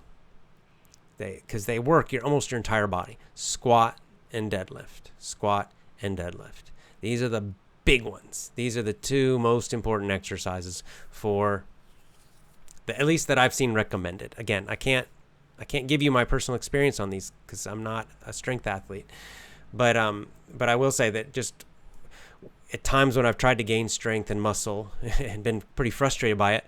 Because they work almost your entire body. Squat and deadlift. Squat and deadlift. These are the big ones. These are the two most important exercises for at least that I've seen recommended. Again, I can't give you my personal experience on these because I'm not a strength athlete, but I will say that just at times when I've tried to gain strength and muscle and been pretty frustrated by it,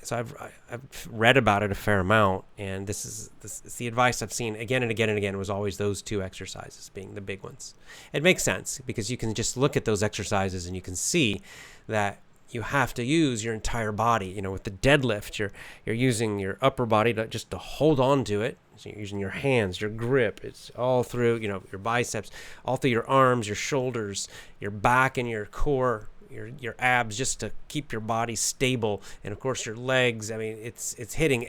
So I've read about it a fair amount, and this is the advice I've seen again and again and again was always those 2 exercises being the big ones. It makes sense because you can just look at those exercises and you can see that you have to use your entire body. With the deadlift, you're using your upper body just to hold on to it. So you're using your hands, your grip. It's all through, your biceps, all through your arms, your shoulders, your back, and your core. Your abs, just to keep your body stable, and of course your legs. I mean, it's hitting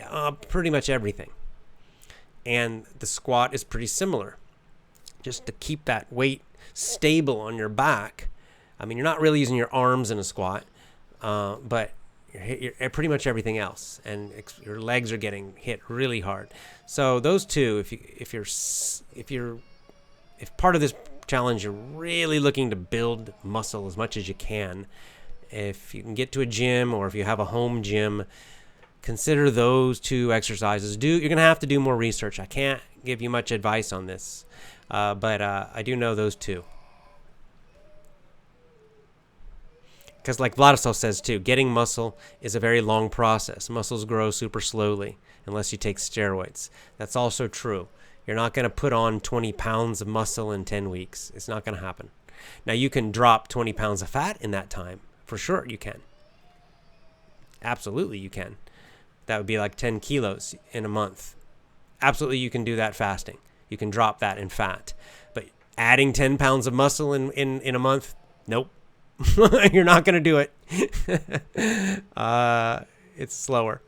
pretty much everything. And the squat is pretty similar, just to keep that weight stable on your back. I mean, you're not really using your arms in a squat, but you're pretty much everything else, and your legs are getting hit really hard. So those 2, if part of this challenge you're really looking to build muscle as much as you can, if you can get to a gym or if you have a home gym, consider those 2 exercises. You're going to have to do more research. I can't give you much advice on this, but I do know those 2. Because like Vladislav says too, getting muscle is a very long process. Muscles grow super slowly unless you take steroids. That's also true. You're not going to put on 20 pounds of muscle in 10 weeks. It's not going to happen. Now, you can drop 20 pounds of fat in that time. For sure, you can. Absolutely, you can. That would be like 10 kilos in a month. Absolutely, you can do that fasting. You can drop that in fat. But adding 10 pounds of muscle in a month, nope. You're not going to do it. It's slower.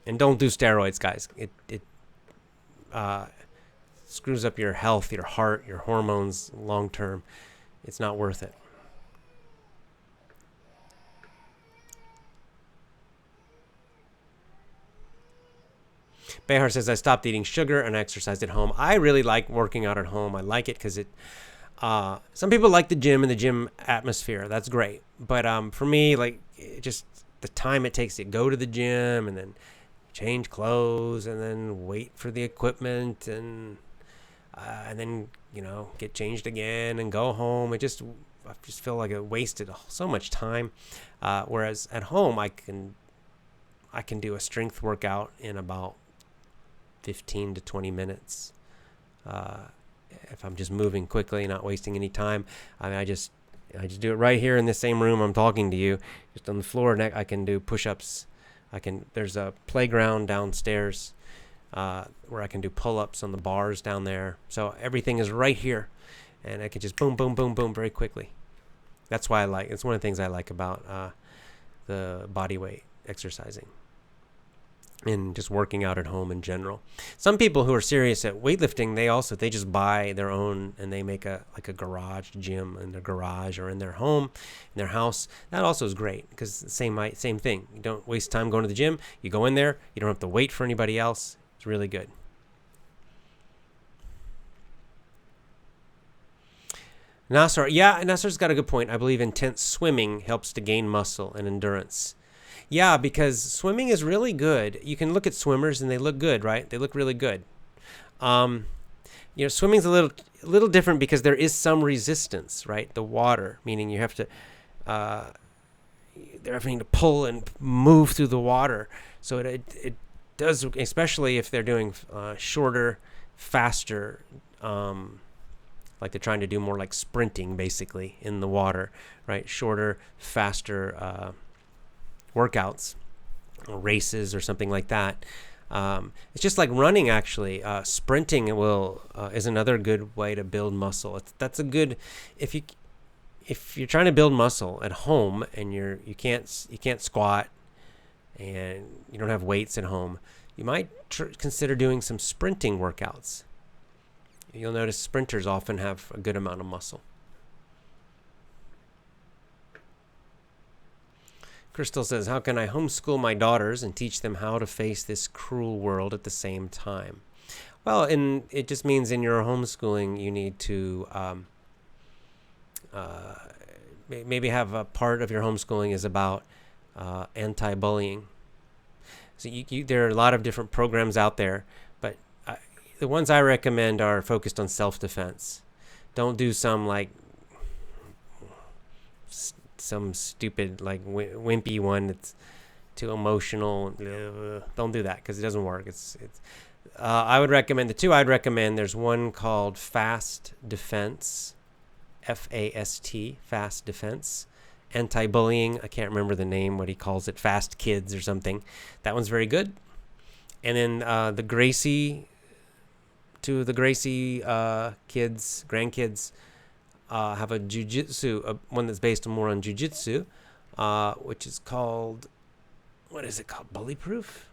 And don't do steroids, guys. It screws up your health, your heart, your hormones long term. It's not worth it. Behar says, I stopped eating sugar and exercised at home. I really like working out at home. I like it because some people like the gym and the gym atmosphere. That's great. But for me, just the time it takes to go to the gym and then change clothes and then wait for the equipment and then get changed again and go home. I just feel like it wasted so much time. Whereas at home, I can do a strength workout in about 15 to 20 minutes. If I'm just moving quickly, not wasting any time. I mean, I just do it right here in the same room I'm talking to you, just on the floor. I can do push-ups. There's a playground downstairs where I can do pull-ups on the bars down there. So everything is right here, and I can just boom, boom, boom, boom very quickly. That's why it's one of the things I like about the body weight exercising and just working out at home in general. Some people who are serious at weightlifting, they just buy their own, and they make a garage gym in their garage or in their home, in their house. That also is great because same thing. You don't waste time going to the gym. You go in there. You don't have to wait for anybody else. It's really good. Nasser's got a good point. I believe intense swimming helps to gain muscle and endurance. Yeah, because swimming is really good. You can look at swimmers and they look good, right? They look really good. Swimming's a little different because there is some resistance, right? The water, meaning you have to, they're having to pull and move through the water. So it does, especially if they're doing shorter, faster, like they're trying to do more like sprinting basically in the water, right? Shorter, faster workouts or races or something like that. It's just like running, actually. Sprinting is another good way to build muscle. That's a good, if you're trying to build muscle at home and you can't squat and you don't have weights at home, you might consider doing some sprinting workouts. You'll notice sprinters often have a good amount of muscle. Crystal says, how can I homeschool my daughters and teach them how to face this cruel world at the same time? Well, it just means in your homeschooling, you need to maybe have a part of your homeschooling is about anti-bullying. So there are a lot of different programs out there, but the ones I recommend are focused on self-defense. Don't do some some stupid like wimpy one that's too emotional. Don't do that because it doesn't work. I would recommend the two I'd recommend. There's one called Fast Defense, FAST, Fast Defense. Anti-bullying. I can't remember the name, what he calls it, Fast Kids or something. That one's very good. And then the Gracie, two of the Gracie kids, grandkids, have a jujitsu, one that's based more on jujitsu, which is called, what is it called? Bully Proof?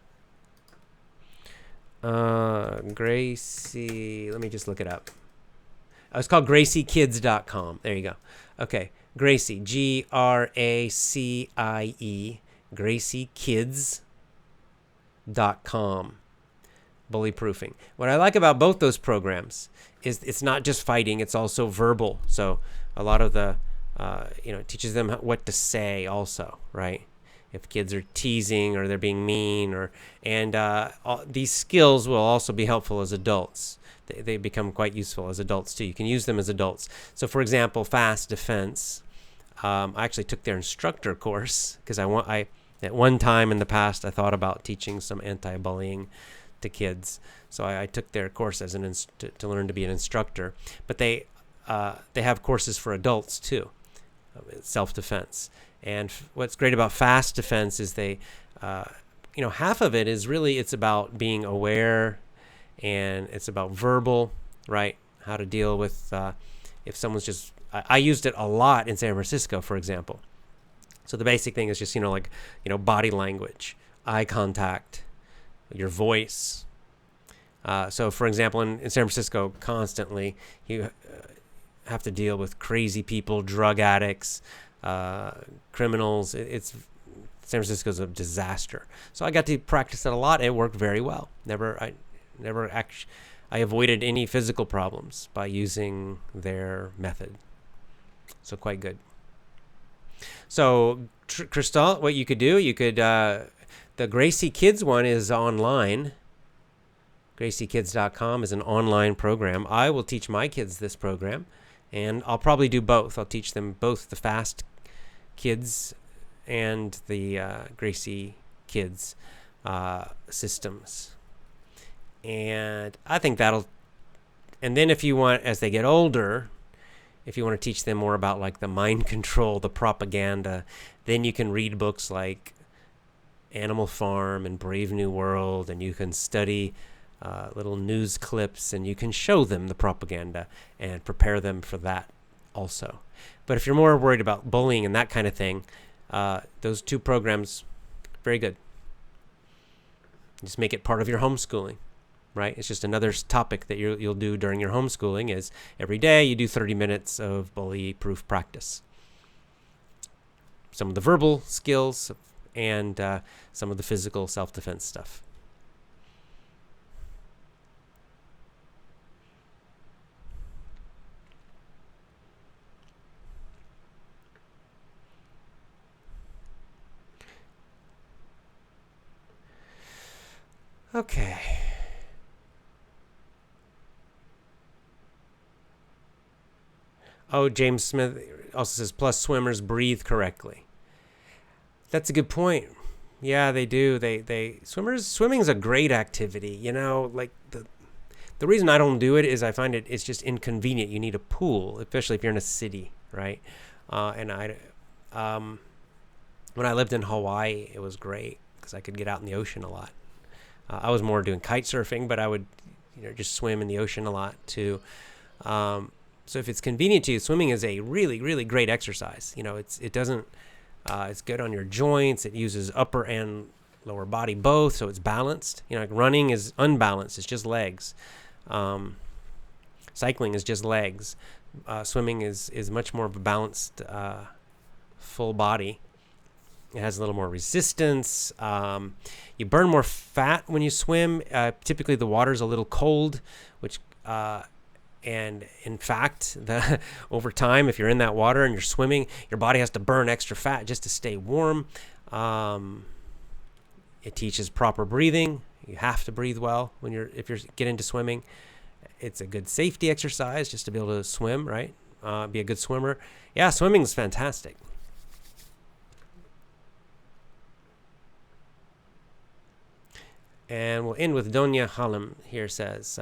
Gracie, let me just look it up. It's called GracieKids.com. There you go. Okay. Gracie, GRACIE, GracieKids.com. Bully proofing. What I like about both those programs is it's not just fighting, it's also verbal. So a lot of the, it teaches them what to say also, right? If kids are teasing or they're being mean, these skills will also be helpful as adults. They become quite useful as adults too. You can use them as adults. So for example, Fast Defense. I actually took their instructor course because I at one time in the past I thought about teaching some anti-bullying to kids. So I took their course as to learn to be an instructor. But they have courses for adults too, self-defense. And what's great about Fast Defense is they, half of it is really it's about being aware, and it's about verbal, right? How to deal with if someone's just. I used it a lot in San Francisco, for example. So the basic thing is just body language, eye contact, your voice. So for example, in San Francisco, constantly you have to deal with crazy people, drug addicts, criminals. San Francisco's a disaster. So I got to practice it a lot. It worked very well. I avoided any physical problems by using their method. So quite good. So Crystal, what you could do, the Gracie Kids one is online. GracieKids.com is an online program. I will teach my kids this program, and I'll probably do both. I'll teach them both the Fast Kids and the Gracie Kids systems. And I think and then if you want, as they get older, if you want to teach them more about like the mind control, the propaganda, then you can read books like Animal Farm and Brave New World, and you can study little news clips, and you can show them the propaganda and prepare them for that also. But if you're more worried about bullying and that kind of thing, those two programs, very good. Just make it part of your homeschooling. Right? It's just another topic that you'll do during your homeschooling is every day you do 30 minutes of bully-proof practice. Some of the verbal skills and some of the physical self-defense stuff. Okay. Oh, James Smith also says, plus swimmers breathe correctly. That's a good point. Yeah, they do. Swimming is a great activity. Like the reason I don't do it is I find it's just inconvenient. You need a pool, especially if you're in a city, right? When I lived in Hawaii, it was great because I could get out in the ocean a lot. I was more doing kite surfing, but I would, just swim in the ocean a lot too. So if it's convenient to you, swimming is a really, really great exercise. It's good on your joints. It uses upper and lower body both, so it's balanced. Like running is unbalanced. It's just legs. Cycling is just legs. Swimming is much more of a balanced, full body. It has a little more resistance. You burn more fat when you swim. Typically, the water's a little cold, which and in fact, over time, if you're in that water and you're swimming, your body has to burn extra fat just to stay warm. It teaches proper breathing. You have to breathe well if you get into swimming. It's a good safety exercise just to be able to swim, right? Be a good swimmer. Yeah, swimming is fantastic. And we'll end with Doña Halem here says,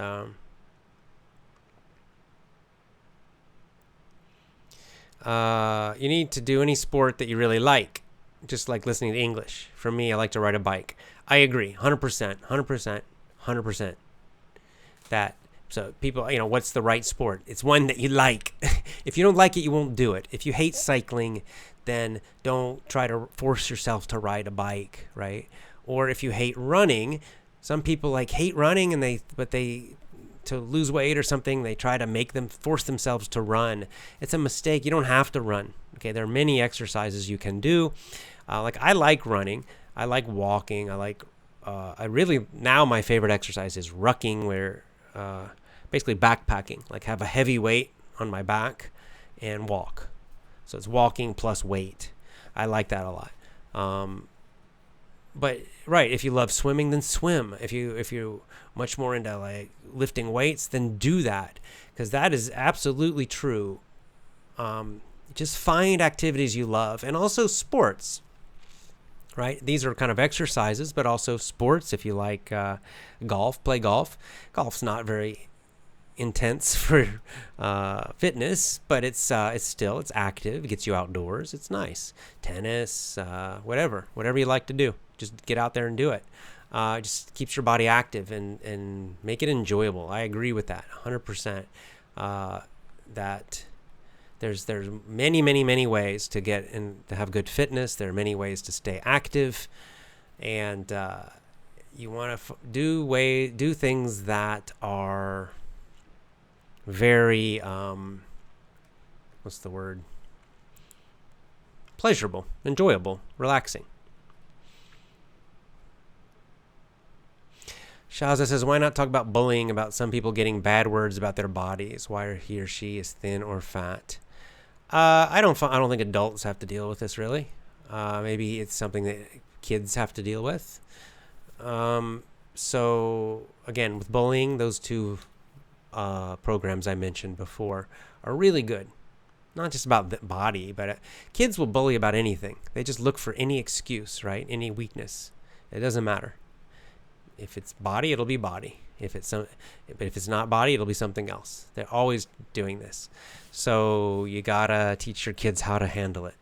you need to do any sport that you really like, just like listening to English. For me, I like to ride a bike. I agree, 100%, 100%, 100%. So people, what's the right sport? It's one that you like. If you don't like it, you won't do it. If you hate cycling, then don't try to force yourself to ride a bike, right? Or if you hate running, some people hate running but to lose weight or something, they try to force themselves to run. It's a mistake. You don't have to run. Okay, there are many exercises you can do. I like running. I like walking. Now my favorite exercise is rucking, where basically backpacking, have a heavy weight on my back and walk. So it's walking plus weight. I like that a lot. But right, if you love swimming, then swim. If you're much more into lifting weights, then do that, because that is absolutely true. Just find activities you love, and also sports. Right, these are kind of exercises, but also sports. If you like golf, play golf. Golf's not very intense for fitness, but it's active. It gets you outdoors. It's nice. Tennis, whatever you like to do. Just get out there and do it. Just keeps your body active and make it enjoyable. I agree with that 100%. That there's many ways to get and to have good fitness. There are many ways to stay active, and you want to do things that are very what's the word? Pleasurable, enjoyable, relaxing. Shaza says, why not talk about bullying, about some people getting bad words about their bodies, why he or she is thin or fat? I don't think adults have to deal with this, really. Maybe it's something that kids have to deal with. So again, with bullying, those two programs I mentioned before are really good. Not just about the body, but kids will bully about anything. They just look for any excuse, right? Any weakness. It doesn't matter. If it's body, it'll be body. But if it's not body, it'll be something else. They're always doing this. So you gotta teach your kids how to handle it.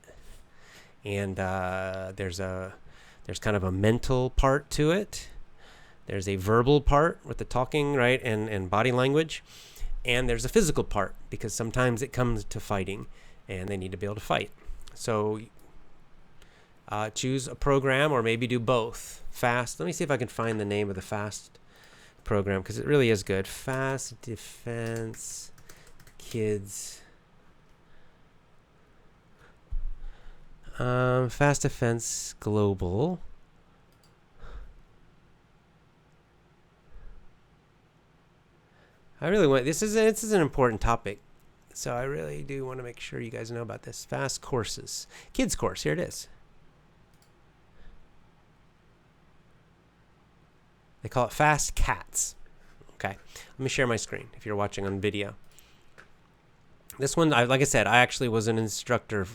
And there's kind of a mental part to it. There's a verbal part with the talking, right, and body language. And there's a physical part, because sometimes it comes to fighting, and they need to be able to fight. So choose a program, or maybe do both. FAST. Let me see if I can find the name of the FAST program, because it really is good. Fast Defense Kids. Fast Defense Global. This is an important topic, so I really do want to make sure you guys know about this. FAST courses. Kids course. Here it is. They call it Fast Cats. Okay, let me share my screen if you're watching on video. This one, like I said, I actually was an instructor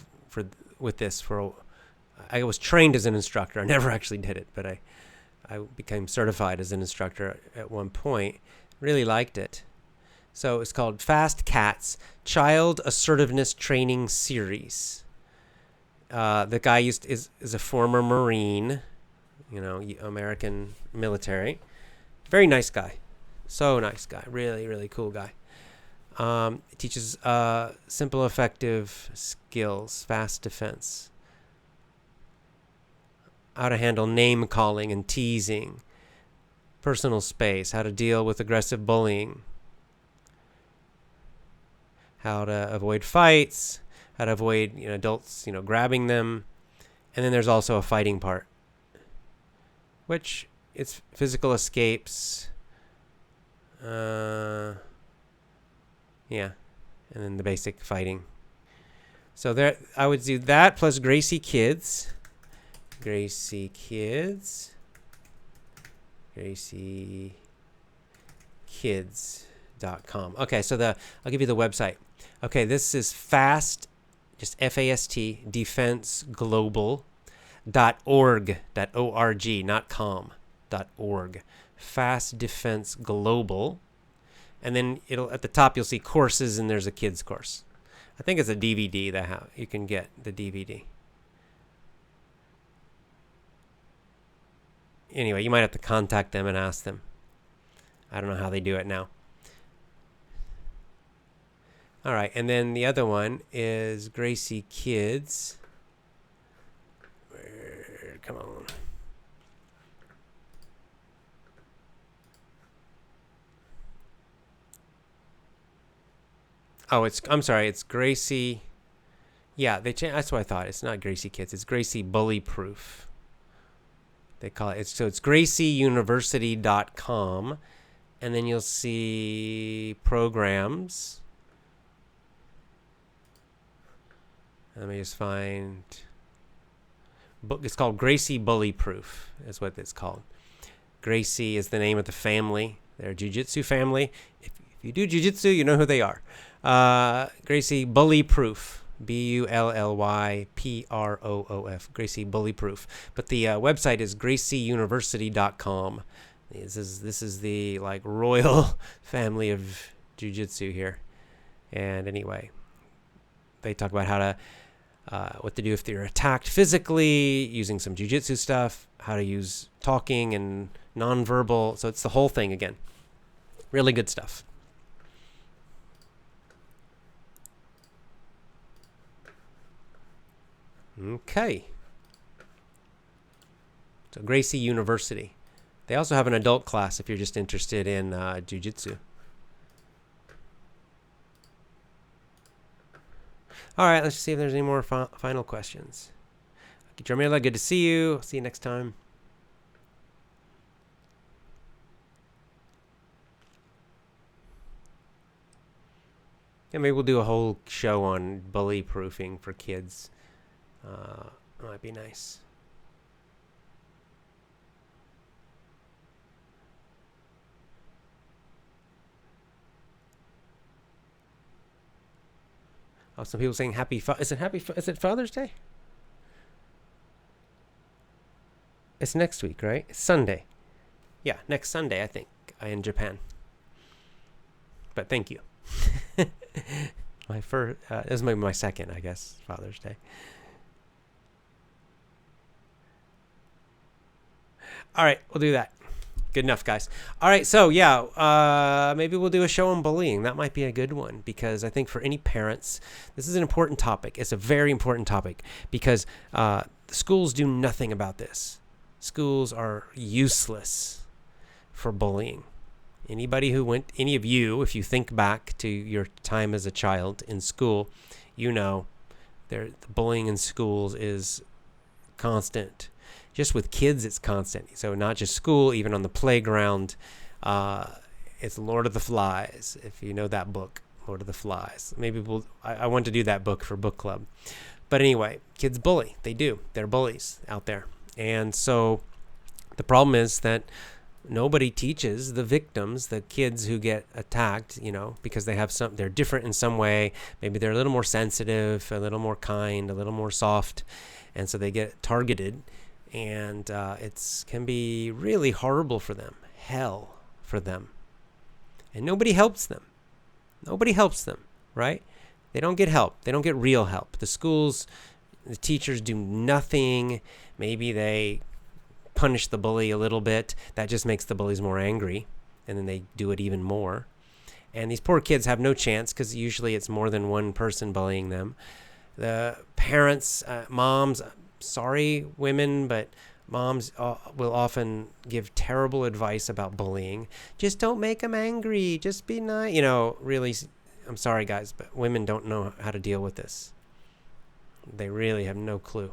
with this. I was trained as an instructor. I never actually did it, but I became certified as an instructor at one point. Really liked it. So it's called Fast Cats Child Assertiveness Training Series. The guy is a former Marine. American military. Very nice guy. So nice guy. Really, really cool guy. Teaches simple, effective skills, fast defense. How to handle name calling and teasing. Personal space. How to deal with aggressive bullying. How to avoid fights. How to avoid adults grabbing them. And then there's also a fighting part, which it's physical escapes. And then the basic fighting. So there, I would do that plus Gracie Kids. GracieKids.com. Okay, so I'll give you the website. Okay, this is FAST, just FAST, Defense Global. .org, not com. fastdefenseglobal.org. Fast Defense Global. And then at the top you'll see courses, and there's a kids course. I think it's a DVD that you can get the DVD. Anyway, you might have to contact them and ask them. I don't know how they do it now. All right, and then the other one is Gracie Kids. Come on. Oh, I'm sorry, it's Gracie. Yeah, that's what I thought. It's not Gracie Kids. It's Gracie Bully Proof. They call it. So it's gracieuniversity.com, and then you'll see programs. Let me just find book. It's called Gracie Bully Proof. Is what it's called. Gracie is the name of the family. They're a jiu-jitsu family. If you do jiu-jitsu, you know who they are. Gracie Bully Proof. BULLYPROOF. Gracie Bully Proof. But the website is gracieuniversity.com. This is the like royal family of jiu-jitsu here. And anyway, they talk about how to what to do if they're attacked physically, using some jiu-jitsu stuff, how to use talking and nonverbal. So it's the whole thing again. Really good stuff. Okay. So Gracie University. They also have an adult class if you're just interested in jiu-jitsu. All right, let's see if there's any more final questions. Jamila, good to see you. See you next time. Yeah, maybe we'll do a whole show on bully proofing for kids. Might be nice. Oh, some people saying is it Father's Day? It's next week, right? It's Sunday. Yeah, next Sunday, I think, in Japan. But thank you. My first, this is maybe my second, I guess, Father's Day. All right, we'll do that. Good enough, guys. All right, so yeah, maybe we'll do a show on bullying. That might be a good one because I think for any parents, this is an important topic. It's a very important topic because schools do nothing about this. Schools are useless for bullying. Any of you, if you think back to your time as a child in school, you know the bullying in schools is constant. Just with kids, it's constant. So not just school, even on the playground. It's Lord of the Flies, if you know that book, Lord of the Flies. Maybe I want to do that book for book club. But anyway, kids bully. They do. They're bullies out there. And so the problem is that nobody teaches the victims, the kids who get attacked, because they're different in some way. Maybe they're a little more sensitive, a little more kind, a little more soft. And so they get targeted. And it can be really horrible for them, hell for them. And nobody helps them. Nobody helps them, right? They don't get help. They don't get real help. The schools, the teachers do nothing. Maybe they punish the bully a little bit. That just makes the bullies more angry. And then they do it even more. And these poor kids have no chance because usually it's more than one person bullying them. The parents, moms, sorry, women, but moms will often give terrible advice about bullying. Just don't make them angry. Just be nice. Really, I'm sorry, guys, but women don't know how to deal with this. They really have no clue.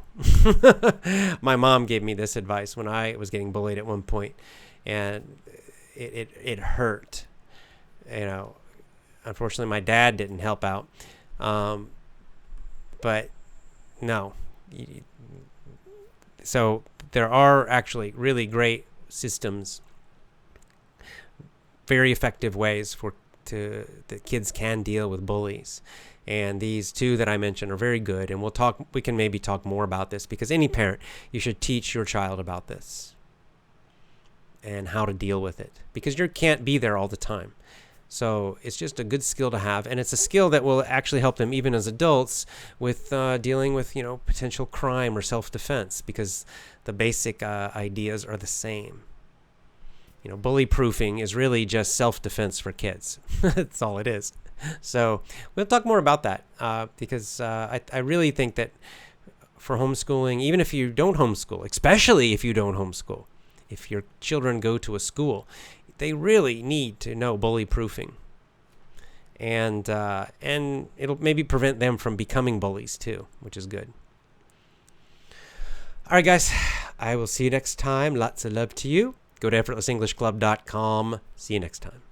My mom gave me this advice when I was getting bullied at one point, and it hurt. Unfortunately, my dad didn't help out. But no. So there are actually really great systems, very effective ways that kids can deal with bullies. And these two that I mentioned are very good. And we can maybe talk more about this because any parent, you should teach your child about this. and how to deal with it, because you can't be there all the time. So it's just a good skill to have, and it's a skill that will actually help them even as adults with dealing with, potential crime or self-defense, because the basic ideas are the same. Bully proofing is really just self-defense for kids. That's all it is. So we'll talk more about that because I really think that for homeschooling, even if you don't homeschool, especially if you don't homeschool, if your children go to a school, they really need to know bully proofing. And it'll maybe prevent them from becoming bullies too, which is good. All right, guys, I will see you next time. Lots of love to you. Go to effortlessenglishclub.com. See you next time.